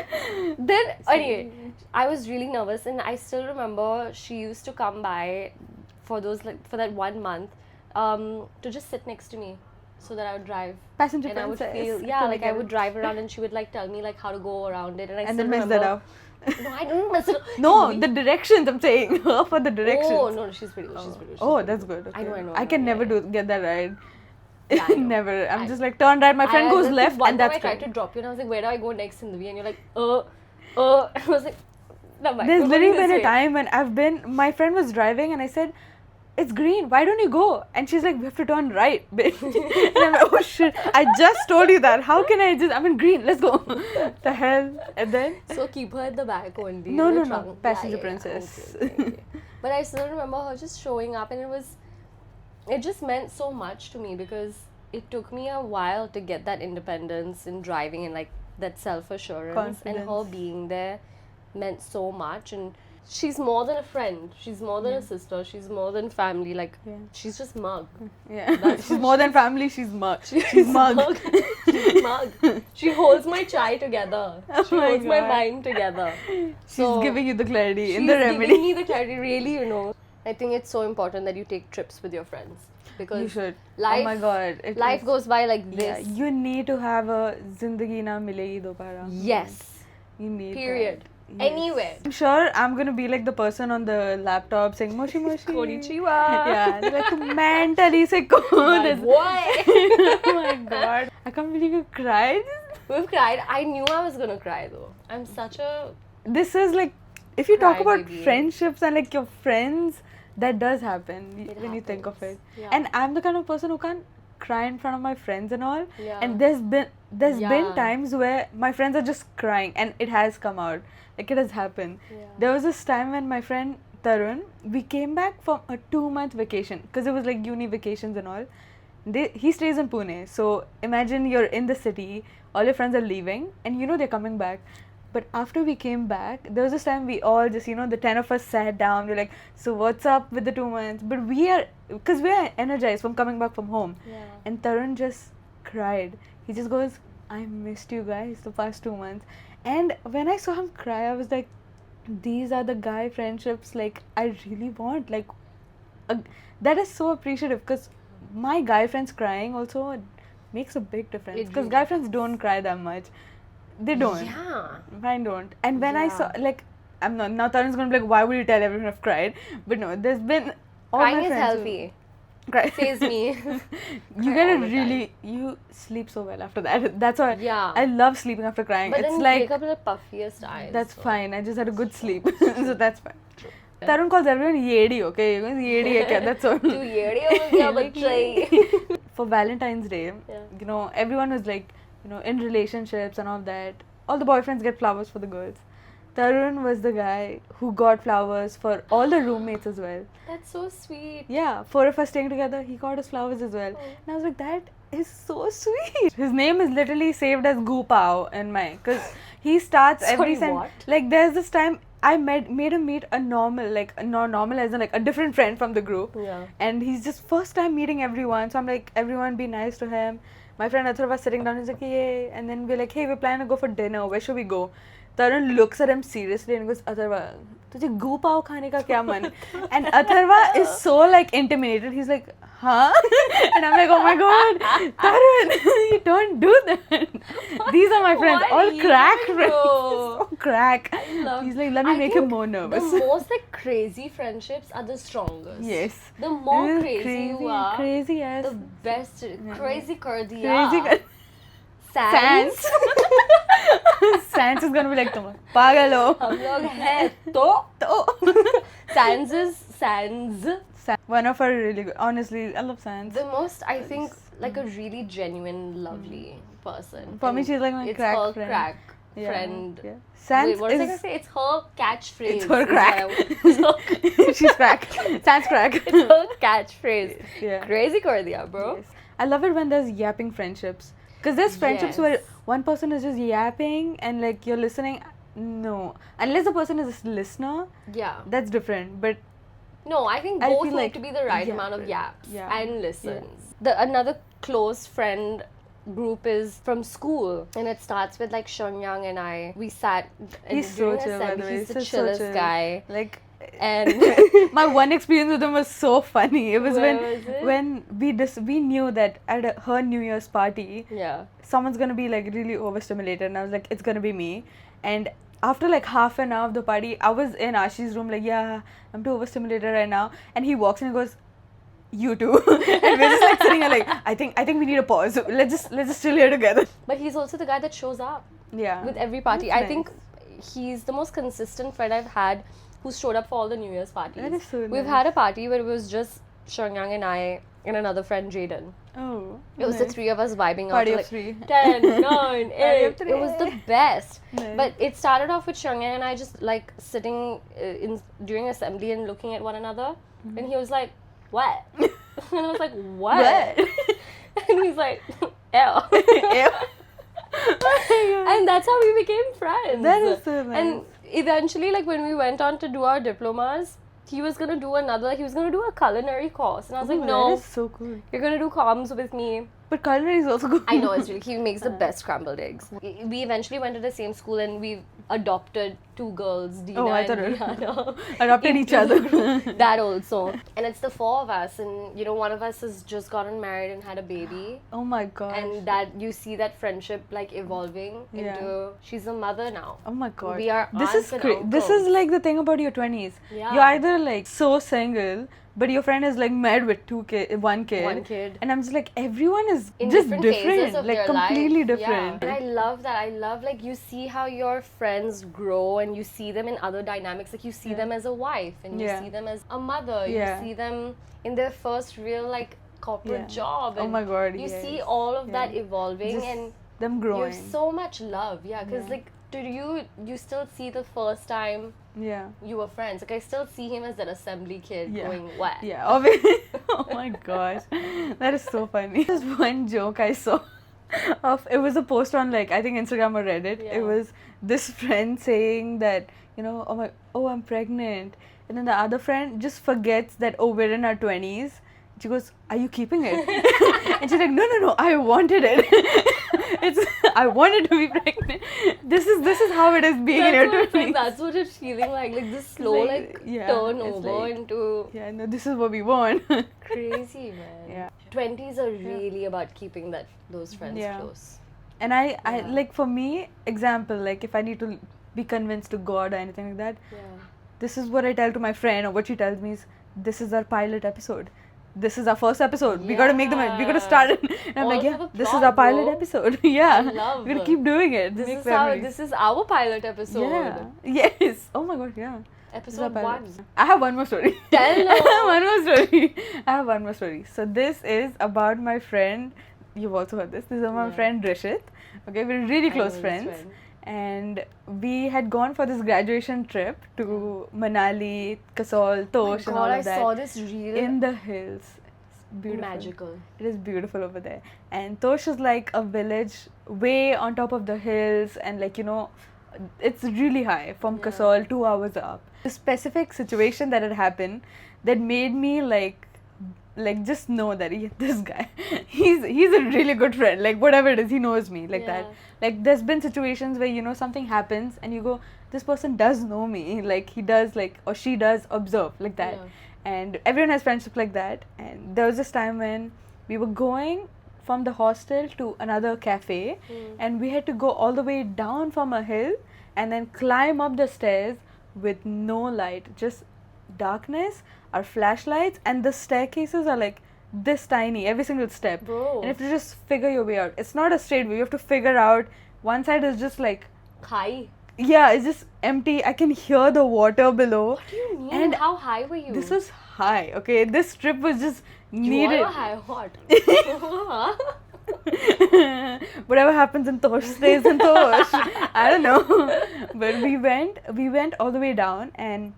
Speaker 1: Then anyway, I was really nervous, and I still remember she used to come by for that 1 month, to just sit next to me, so that I would drive.
Speaker 2: Passenger
Speaker 1: And I would
Speaker 2: princess.
Speaker 1: feel, yeah, like I would drive around, and she would like tell me like how to go around it, and I
Speaker 2: And
Speaker 1: still
Speaker 2: then mess
Speaker 1: remember.
Speaker 2: that up.
Speaker 1: No, I didn't mess it up.
Speaker 2: No, the directions I'm saying. For the directions.
Speaker 1: Oh no, she's pretty good. She's pretty good.
Speaker 2: Oh,
Speaker 1: She's
Speaker 2: that's
Speaker 1: pretty
Speaker 2: good.
Speaker 1: I know,
Speaker 2: okay.
Speaker 1: I know.
Speaker 2: I can never get that right.
Speaker 1: Yeah, I know.
Speaker 2: Never. I'm
Speaker 1: I-
Speaker 2: just like turn right. My friend goes
Speaker 1: this
Speaker 2: left,
Speaker 1: one
Speaker 2: and
Speaker 1: time
Speaker 2: that's
Speaker 1: I tried
Speaker 2: good.
Speaker 1: to drop you, and I was like, where do I go next in the V? And you're like, I was like, never mind.
Speaker 2: There's
Speaker 1: we're
Speaker 2: literally
Speaker 1: going
Speaker 2: been
Speaker 1: this
Speaker 2: a
Speaker 1: way.
Speaker 2: time when my friend was driving, and I said, "It's green. Why don't you go?" And she's like, "We have to turn right, bitch." And I'm like, "Oh shit! I just told you that. How can I just? I'm in green. Let's go." The hell? And then
Speaker 1: So keep her at the back only.
Speaker 2: No,
Speaker 1: in the
Speaker 2: no, no.
Speaker 1: trunk.
Speaker 2: Passenger
Speaker 1: Yeah.
Speaker 2: princess.
Speaker 1: Okay. But I still remember her just showing up, and it just meant so much to me, because it took me a while to get that independence in driving, and like that self-assurance, and her
Speaker 2: Confidence.
Speaker 1: being there meant so much. And she's more than a friend, she's more than a sister, she's more than family. Like,
Speaker 2: Yeah.
Speaker 1: she's just mug.
Speaker 2: yeah,
Speaker 1: That's
Speaker 2: she's
Speaker 1: what
Speaker 2: more than family. She's mug. She's mug.
Speaker 1: She's mug. She holds my chai together. She
Speaker 2: Oh my
Speaker 1: holds my
Speaker 2: God.
Speaker 1: mind together.
Speaker 2: She's giving you the clarity in
Speaker 1: She's
Speaker 2: the
Speaker 1: giving
Speaker 2: remedy.
Speaker 1: me the clarity, really, you know. I think it's so important that you take trips with your friends, because
Speaker 2: You should.
Speaker 1: life,
Speaker 2: Oh my god.
Speaker 1: life goes by like
Speaker 2: Yeah,
Speaker 1: this.
Speaker 2: you need to have a zindagi na milegi dobara.
Speaker 1: Yes.
Speaker 2: You need
Speaker 1: Period.
Speaker 2: that. Yes.
Speaker 1: Anywhere.
Speaker 2: I'm sure I'm gonna be like the person on the laptop saying moshi moshi.
Speaker 1: Konnichiwa.
Speaker 2: Yeah, they're like mentally sick.
Speaker 1: My boy.
Speaker 2: Oh my god. I can't believe you cried.
Speaker 1: We've cried. I knew I was gonna cry though. I'm such a.
Speaker 2: This is like, if you talk
Speaker 1: Cry
Speaker 2: about
Speaker 1: baby.
Speaker 2: friendships and like your friends, that does happen
Speaker 1: It
Speaker 2: when you think of it.
Speaker 1: happens. Yeah.
Speaker 2: And I'm the kind of person who can't cry in front of my friends and all.
Speaker 1: Yeah.
Speaker 2: And there's been
Speaker 1: Yeah.
Speaker 2: times where my friends are just crying, and it has come out. Like, it has happened.
Speaker 1: Yeah.
Speaker 2: There was this time when my friend Tarun, we came back from a 2-month vacation, because it was like uni vacations and all. He stays in Pune, so imagine you're in the city, all your friends are leaving, and you know they're coming back. But after we came back, there was this time we all just, the 10 of us sat down. We're like, so what's up with the 2 months? But we are energized from coming back from home.
Speaker 1: Yeah.
Speaker 2: And Tarun just cried. He just goes, I missed you guys the past 2 months. And when I saw him cry, I was like, these are the guy friendships like I really want. Like, that is so appreciative, because my guy friends crying also makes a big difference.
Speaker 1: It
Speaker 2: Because
Speaker 1: really
Speaker 2: guy friends don't cry that much. They don't.
Speaker 1: Yeah.
Speaker 2: Mine don't. And when I
Speaker 1: Yeah.
Speaker 2: saw, like, I'm not, now Tarun's gonna be like, why would you tell everyone I've cried? But no, there's been all
Speaker 1: Crying
Speaker 2: my
Speaker 1: is
Speaker 2: friends who
Speaker 1: healthy.
Speaker 2: cry.
Speaker 1: Says me.
Speaker 2: You
Speaker 1: Cry
Speaker 2: get a
Speaker 1: all the
Speaker 2: really, you sleep so well after that. That's why
Speaker 1: Yeah.
Speaker 2: I love sleeping after crying.
Speaker 1: But
Speaker 2: It's
Speaker 1: then you
Speaker 2: like,
Speaker 1: wake up with the puffiest eyes.
Speaker 2: that's
Speaker 1: so.
Speaker 2: fine. I just had a good sleep. So that's fine. Tarun calls everyone Yedi, okay? He goes, Yedi hai kya? That's all.
Speaker 1: तू येड़ी हो गया बच्चा.
Speaker 2: For Valentine's Day,
Speaker 1: Yeah.
Speaker 2: everyone was like, in relationships and all that. All the boyfriends get flowers for the girls. Tarun was the guy who got flowers for all the roommates as well.
Speaker 1: That's so sweet.
Speaker 2: Yeah, 4 of us staying together, he got us flowers as well.
Speaker 1: Oh.
Speaker 2: And I was like, that is so sweet. His name is literally saved as Gu Pao in my, because he starts every
Speaker 1: Sorry, what?
Speaker 2: Like, there's this time I made him meet a normal, like, not normal as in like a different friend from the group.
Speaker 1: Yeah.
Speaker 2: And he's just first time meeting everyone. So I'm like, everyone be nice to him. My friend Atharva was sitting down, he's like, yay. And then we're like, hey, we're planning to go for dinner. Where should we go? Tarun looks at him seriously and goes, Atharva, tujhe gu pao khane ka kya man? And Atharva is so like intimidated. He's like, huh? And I'm like, oh my god, Tarun, you don't do that. These are my friends,
Speaker 1: What
Speaker 2: all crack
Speaker 1: even
Speaker 2: friends.
Speaker 1: though?
Speaker 2: So crack.
Speaker 1: love-
Speaker 2: He's like, let me
Speaker 1: I
Speaker 2: make him
Speaker 1: think
Speaker 2: more nervous.
Speaker 1: The most like crazy friendships are the strongest.
Speaker 2: Yes.
Speaker 1: The more
Speaker 2: This is
Speaker 1: crazy you are,
Speaker 2: crazy as
Speaker 1: the best. Crazy kar
Speaker 2: crazy.
Speaker 1: diya.
Speaker 2: Sans.
Speaker 1: Sans.
Speaker 2: Sans is gonna be like, तुम पागल हो.
Speaker 1: हम लोग हैं तो.
Speaker 2: तो.
Speaker 1: Sans is Sans.
Speaker 2: One of our really good. Honestly, I love Sans.
Speaker 1: The most, I think, like a really genuine, lovely person.
Speaker 2: For me,
Speaker 1: And
Speaker 2: she's like my
Speaker 1: it's
Speaker 2: crack
Speaker 1: called
Speaker 2: friend.
Speaker 1: Crack. friend.
Speaker 2: Yeah. Sans
Speaker 1: Wait, what was I gonna say? It's her catchphrase.
Speaker 2: It's her
Speaker 1: is
Speaker 2: crack.
Speaker 1: what I-
Speaker 2: She's crack. Sans crack.
Speaker 1: It's her catchphrase.
Speaker 2: Yeah.
Speaker 1: Crazy kar diya, bro.
Speaker 2: Yes. I love it when there's yapping friendships. Because there's friendships where
Speaker 1: Yes.
Speaker 2: one person is just yapping and like you're listening. No. Unless the person is a listener,
Speaker 1: Yeah.
Speaker 2: that's different. But
Speaker 1: No, I think
Speaker 2: I
Speaker 1: both
Speaker 2: feel
Speaker 1: need
Speaker 2: like
Speaker 1: to be the right
Speaker 2: yeah,
Speaker 1: amount of
Speaker 2: right.
Speaker 1: yaps
Speaker 2: Yeah.
Speaker 1: and listens. Another close friend group is from school, and it starts with like Sheongyang and I. We sat.
Speaker 2: He's so
Speaker 1: during
Speaker 2: chill, by the
Speaker 1: assembly,
Speaker 2: way.
Speaker 1: He's the
Speaker 2: So
Speaker 1: chillest
Speaker 2: chill.
Speaker 1: guy,
Speaker 2: like,
Speaker 1: and
Speaker 2: my one experience with him was so funny. It was
Speaker 1: Where was it?
Speaker 2: when we knew that at her New Year's party,
Speaker 1: yeah.
Speaker 2: someone's gonna be like really overstimulated, and I was like, it's gonna be me. And after like half an hour of the party, I was in Ashi's room like, yeah, I'm too overstimulated right now. And he walks in and goes, you too. And we're just like sitting here like, I think we need a pause. So let's just chill here together.
Speaker 1: But he's also the guy that shows up
Speaker 2: Yeah.
Speaker 1: with every party.
Speaker 2: That's
Speaker 1: I think he's the most consistent friend I've had who's showed up for all the New Year's parties.
Speaker 2: That is so
Speaker 1: We've
Speaker 2: nice.
Speaker 1: had a party where it was just Sheongyang and I and another friend, Jaden.
Speaker 2: Oh.
Speaker 1: It was the
Speaker 2: nice.
Speaker 1: three of us vibing
Speaker 2: Party
Speaker 1: out
Speaker 2: of
Speaker 1: to like
Speaker 2: three.
Speaker 1: 10, 9, 8.
Speaker 2: of
Speaker 1: It was the
Speaker 2: three.
Speaker 1: best.
Speaker 2: Nice.
Speaker 1: But it started off with Sheongyang and I just like sitting during assembly and looking at one another.
Speaker 2: Mm-hmm.
Speaker 1: And he was like, what? And I was like, what? And he's like, ew.
Speaker 2: Ew.
Speaker 1: And that's how we became friends.
Speaker 2: That is so nice.
Speaker 1: And eventually, like when we went on to do our diplomas, he was gonna do a culinary course. And I was like,
Speaker 2: Ooh,
Speaker 1: no,
Speaker 2: that is so cool.
Speaker 1: you're gonna do comms with me.
Speaker 2: But culinary is also good.
Speaker 1: I know, it's really, he makes the best scrambled eggs. We eventually went to the same school and we adopted two girls, Dina
Speaker 2: Oh, I
Speaker 1: and
Speaker 2: thought it-
Speaker 1: Diana.
Speaker 2: Adopted each other.
Speaker 1: That also. And it's the four of us, and you know, one of us has just gotten married and had a baby.
Speaker 2: Oh my god.
Speaker 1: And that you see that friendship like evolving
Speaker 2: Yeah.
Speaker 1: into she's a mother now.
Speaker 2: Oh my god.
Speaker 1: We are
Speaker 2: This
Speaker 1: aunts
Speaker 2: is
Speaker 1: and
Speaker 2: This is
Speaker 1: uncles.
Speaker 2: like the thing about your 20s.
Speaker 1: Yeah.
Speaker 2: You're either like so single, but your friend is like married with one kid.
Speaker 1: One kid.
Speaker 2: And I'm just like, everyone is
Speaker 1: In
Speaker 2: just
Speaker 1: different
Speaker 2: different.
Speaker 1: phases of
Speaker 2: Like
Speaker 1: their
Speaker 2: completely
Speaker 1: life.
Speaker 2: different.
Speaker 1: Yeah. And I love that. I love like you see how your friends grow and you see them in other dynamics. Like you see them as a wife and you
Speaker 2: Yeah.
Speaker 1: see them as a mother.
Speaker 2: Yeah.
Speaker 1: You see them in their first real like corporate
Speaker 2: Yeah.
Speaker 1: job.
Speaker 2: Oh
Speaker 1: And
Speaker 2: my god.
Speaker 1: you
Speaker 2: yes.
Speaker 1: see all of that
Speaker 2: Yeah.
Speaker 1: evolving
Speaker 2: Just
Speaker 1: and
Speaker 2: them
Speaker 1: you
Speaker 2: growing.
Speaker 1: have so much love. Yeah. Because
Speaker 2: Yeah.
Speaker 1: like do you still see the first time
Speaker 2: Yeah.
Speaker 1: you were friends? Like I still see him as that assembly kid
Speaker 2: Yeah.
Speaker 1: going what?
Speaker 2: Yeah, obviously. Oh my gosh. That is so funny. There's one joke I saw it was a post on like I think Instagram or Reddit.
Speaker 1: Yeah.
Speaker 2: It was this friend saying that, you know, I'm pregnant. And then the other friend just forgets that, oh, we're in our 20s. She goes, are you keeping it? And she's like, no, I wanted it. I wanted to be pregnant. This is how it is being in your 20s.
Speaker 1: That's what it's feeling like this slow
Speaker 2: like, yeah,
Speaker 1: turn
Speaker 2: it's
Speaker 1: over
Speaker 2: like-
Speaker 1: into
Speaker 2: Yeah, no, this is what we want.
Speaker 1: crazy, man.
Speaker 2: Yeah.
Speaker 1: 20s are really about keeping those friends
Speaker 2: Yeah.
Speaker 1: close.
Speaker 2: And I
Speaker 1: Yeah.
Speaker 2: like, for me, example, like if I need to be convinced to God or anything like that,
Speaker 1: Yeah.
Speaker 2: this is what I tell to my friend, or what she tells me is, this is our pilot episode. This is our first episode. We gotta make we gotta start it. And I'm
Speaker 1: All
Speaker 2: like,
Speaker 1: for
Speaker 2: yeah,
Speaker 1: the
Speaker 2: this is
Speaker 1: plot,
Speaker 2: our pilot
Speaker 1: bro.
Speaker 2: episode. Yeah.
Speaker 1: I love
Speaker 2: We gotta keep doing it.
Speaker 1: This
Speaker 2: Make
Speaker 1: is
Speaker 2: memories.
Speaker 1: this is our pilot episode.
Speaker 2: Yeah. Yes. Oh my god, yeah. This is our
Speaker 1: Episode
Speaker 2: pilot.
Speaker 1: 1.
Speaker 2: I have one more story.
Speaker 1: Tell
Speaker 2: I have
Speaker 1: us.
Speaker 2: one more story. I have one more story. So this is about my friend. You've also heard this. This is about my
Speaker 1: Yeah.
Speaker 2: friend Rishit. Okay, we're really
Speaker 1: I
Speaker 2: close
Speaker 1: know this
Speaker 2: friends.
Speaker 1: friend.
Speaker 2: And we had gone for this graduation trip to Manali, Kasol, Tosh, and all
Speaker 1: God, I
Speaker 2: of that.
Speaker 1: saw this reel.
Speaker 2: In the hills. It's beautiful.
Speaker 1: Magical.
Speaker 2: It is beautiful over there. And Tosh is like a village way on top of the hills, and like, you know, it's really high from
Speaker 1: Yeah.
Speaker 2: Kasol, 2 hours up. The specific situation that had happened that made me like just know that this guy, he's a really good friend. Like whatever it is, he knows me like that.
Speaker 1: Yeah.
Speaker 2: Like there's been situations where, you know, something happens and you go, this person does know me. Like he does, like, or she does observe like that.
Speaker 1: Yeah.
Speaker 2: And everyone has friendship like that. And there was this time when we were going from the hostel to another cafe, and we had to go all the way down from a hill and then climb up the stairs with no light, just darkness, our flashlights, and the staircases are like this tiny, every single step.
Speaker 1: Bro.
Speaker 2: And you have to just figure your way out. It's not a straight way. You have to figure out. One side is just like,
Speaker 1: High.
Speaker 2: yeah, it's just empty. I can hear the water below.
Speaker 1: What do you mean?
Speaker 2: And
Speaker 1: How high were you?
Speaker 2: This was high, okay? This trip was just
Speaker 1: You
Speaker 2: needed.
Speaker 1: were high. What?
Speaker 2: Whatever happens in Tosh stays in Tosh. I don't know. But we went all the way down, and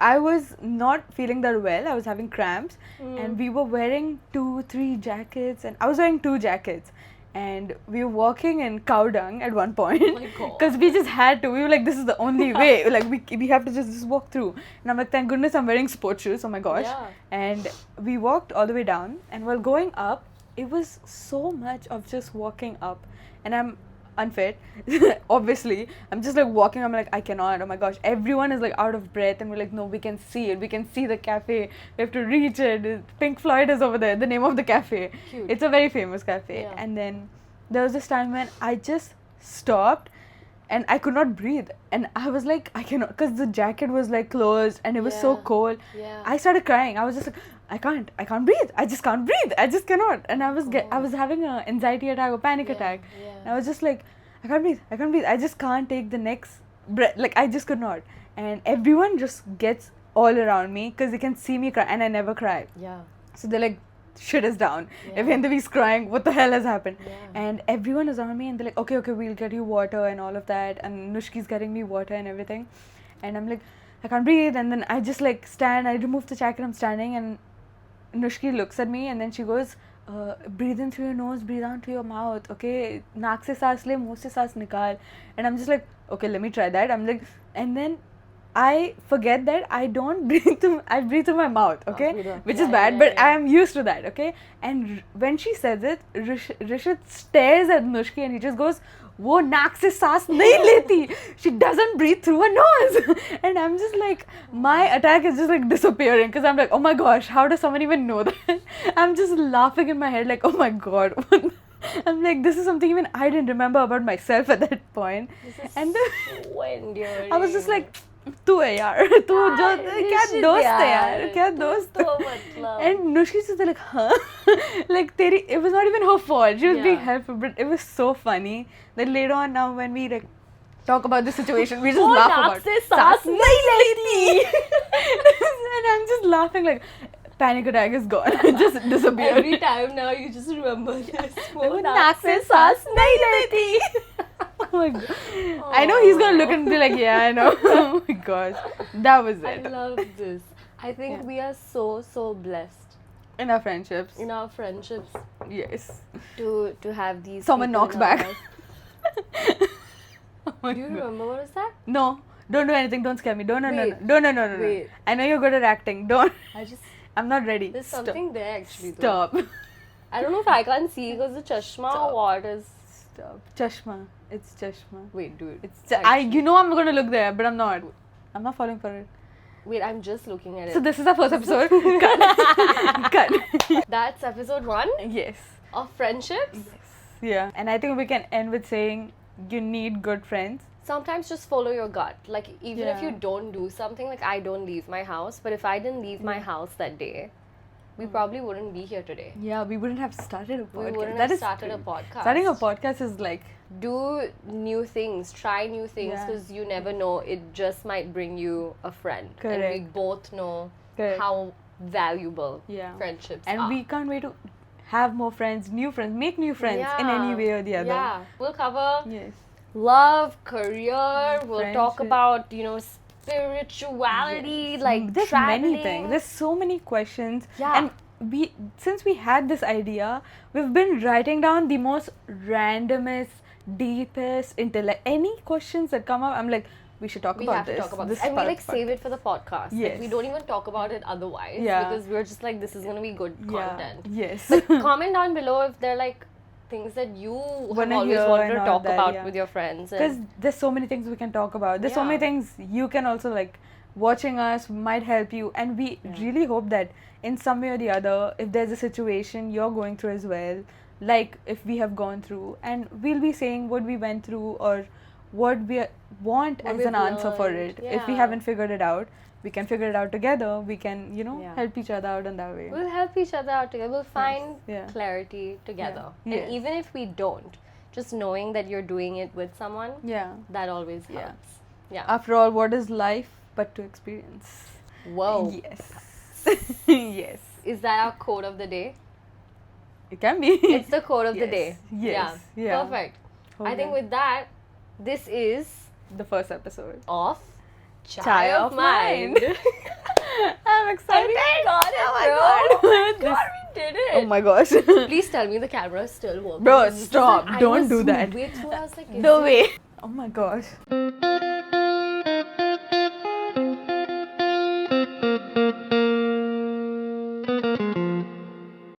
Speaker 2: I was not feeling that well. I was having cramps, and we were wearing 2-3 jackets, and I was wearing 2 jackets. And we were walking in cow dung at one point because we just had to. We were like, this is the only way. Like we have to just walk through. And I'm like, thank goodness I'm wearing sports shoes. Oh my gosh.
Speaker 1: Yeah.
Speaker 2: And we walked all the way down. And while going up, it was so much of just walking up. And I'm unfit. Obviously, I'm just like walking. I'm like, I cannot. Oh my gosh. Everyone is like out of breath. And we're like, no, we can see it. We can see the cafe. We have to reach it. Pink Floyd is over there. The name of the cafe.
Speaker 1: Cute.
Speaker 2: It's a very famous cafe.
Speaker 1: Yeah.
Speaker 2: And then there was this time when I just stopped and I could not breathe. And I was like, I cannot, because the jacket was like closed and it was so cold.
Speaker 1: Yeah.
Speaker 2: I started crying. I was just like, I can't breathe. I just can't breathe. I just cannot. And I was having an anxiety attack or panic attack.
Speaker 1: Yeah.
Speaker 2: And I was just like, I can't breathe. I just can't take the next breath. Like, I just could not. And everyone just gets all around me because they can see me cry. And I never cry.
Speaker 1: Yeah.
Speaker 2: So they're like, shit is down.
Speaker 1: Yeah.
Speaker 2: If Hindavi's crying, what the hell has happened?
Speaker 1: Yeah.
Speaker 2: And everyone is around me and they're like, okay, we'll get you water and all of that. And Nushki's getting me water and everything. And I'm like, I can't breathe. And then I just like stand, I remove the jacket, I'm standing, and Nushki looks at me and then she goes, breathe in through your nose, breathe out through your mouth, okay? Naak se saas le, muh se saas nikal. And I'm just like, okay, let me try that. I'm like, and then I forget that I don't breathe through, I breathe through my mouth, okay? Which is bad, but I am used to that, okay? And when she says it, Rishit stares at Nushki and he just goes, वो नाक से सांस नहीं लेती. She doesn't breathe through her nose. And I'm just like, my attack is just like disappearing because I'm like, oh my gosh, how does someone even know that? I'm just laughing in my head like, oh my god. I'm like, this is something even I didn't remember about myself at that point. And
Speaker 1: so enduring.
Speaker 2: I was just like, तू है यार, तू जो क्या दोस्त है यार, क्या दोस्त. And Nushki just like, huh? Like तेरी, it was not even her fault. She was being helpful, but it was so funny that later on now when we like talk about the situation, we just laugh about it. सांस नहीं लेती. And I'm just laughing like, panic attack is gone. It just disappeared.
Speaker 1: Every time now you just remember this.
Speaker 2: वो नाक से सांस नहीं लेती. Oh my god. I know he's gonna look and be like, yeah, I know. Oh my gosh. That was it.
Speaker 1: I love this. I think we are so blessed.
Speaker 2: In our friendships.
Speaker 1: In our friendships.
Speaker 2: Yes.
Speaker 1: To have these.
Speaker 2: Someone knocks back.
Speaker 1: Oh do you remember what was that?
Speaker 2: No. Don't do anything. Don't scare me. No.
Speaker 1: Wait.
Speaker 2: I know you're good at acting. Don't. I'm not ready.
Speaker 1: There's something there actually.
Speaker 2: Stop.
Speaker 1: I don't know if I can't see because the chashma or what is.
Speaker 2: Stop. Chashma. It's chashma.
Speaker 1: Wait, dude.
Speaker 2: It's you know I'm gonna look there, but I'm not. I'm not falling for it.
Speaker 1: Wait, I'm just looking at it.
Speaker 2: So this is our first episode. Cut.
Speaker 1: That's episode 1?
Speaker 2: Yes.
Speaker 1: Of friendships?
Speaker 2: Yes. Yeah. And I think we can end with saying you need good friends.
Speaker 1: Sometimes just follow your gut. Like, even if you don't do something, like I don't leave my house, but if I didn't leave my house that day, we probably wouldn't be here today.
Speaker 2: Yeah, we wouldn't have started a podcast.
Speaker 1: We wouldn't have started a podcast.
Speaker 2: Starting a podcast is like...
Speaker 1: Do new things. Try new things because you never know. It just might bring you a friend.
Speaker 2: Correct.
Speaker 1: And we both know how valuable friendships are.
Speaker 2: And we can't wait to have more friends, new friends, make new friends in any way or the other.
Speaker 1: Yeah. We'll cover love, career. We'll talk about, spirituality, like
Speaker 2: there's
Speaker 1: traveling.
Speaker 2: many things. There's so many questions.
Speaker 1: Yeah.
Speaker 2: And since we had this idea, we've been writing down the most randomest, deepest, any questions that come up. I'm like, we should talk about this.
Speaker 1: We have to talk about this. And we like save it for the podcast.
Speaker 2: Yes.
Speaker 1: Like, we don't even talk about it otherwise.
Speaker 2: Yeah.
Speaker 1: Because we're just like, this is going to be good content.
Speaker 2: Yes.
Speaker 1: But comment down below if they're like things that you have always wanted to talk about with your friends.
Speaker 2: Because there's so many things we can talk about. There's so many things you can also like, watching us might help you. And we really hope that in some way or the other, if there's a situation you're going through as well, like if we have gone through, and we'll be saying what we went through or what we want as an answer for it. If we haven't figured it out, we can figure it out together. We can, help each other out in that way.
Speaker 1: We'll help each other out together. We'll find clarity together. And even if we don't, just knowing that you're doing it with someone, that always helps. Yeah.
Speaker 2: After all, what is life but to experience?
Speaker 1: Whoa.
Speaker 2: Yes. Yes.
Speaker 1: Is that our quote of the day?
Speaker 2: It can be.
Speaker 1: It's the quote of the day.
Speaker 2: Yes. Yeah.
Speaker 1: Perfect. I
Speaker 2: Okay.
Speaker 1: think with that, this is
Speaker 2: The first episode.
Speaker 1: of
Speaker 2: Chai of Mind. I'm excited.
Speaker 1: We got it,
Speaker 2: Oh my
Speaker 1: bro.
Speaker 2: God.
Speaker 1: God, we did it.
Speaker 2: Oh my gosh.
Speaker 1: Please tell me the camera is still working.
Speaker 2: Bro, stop.
Speaker 1: I
Speaker 2: Don't
Speaker 1: was
Speaker 2: do that.
Speaker 1: midway through, I was like, is
Speaker 2: No
Speaker 1: it-
Speaker 2: way. Oh my gosh.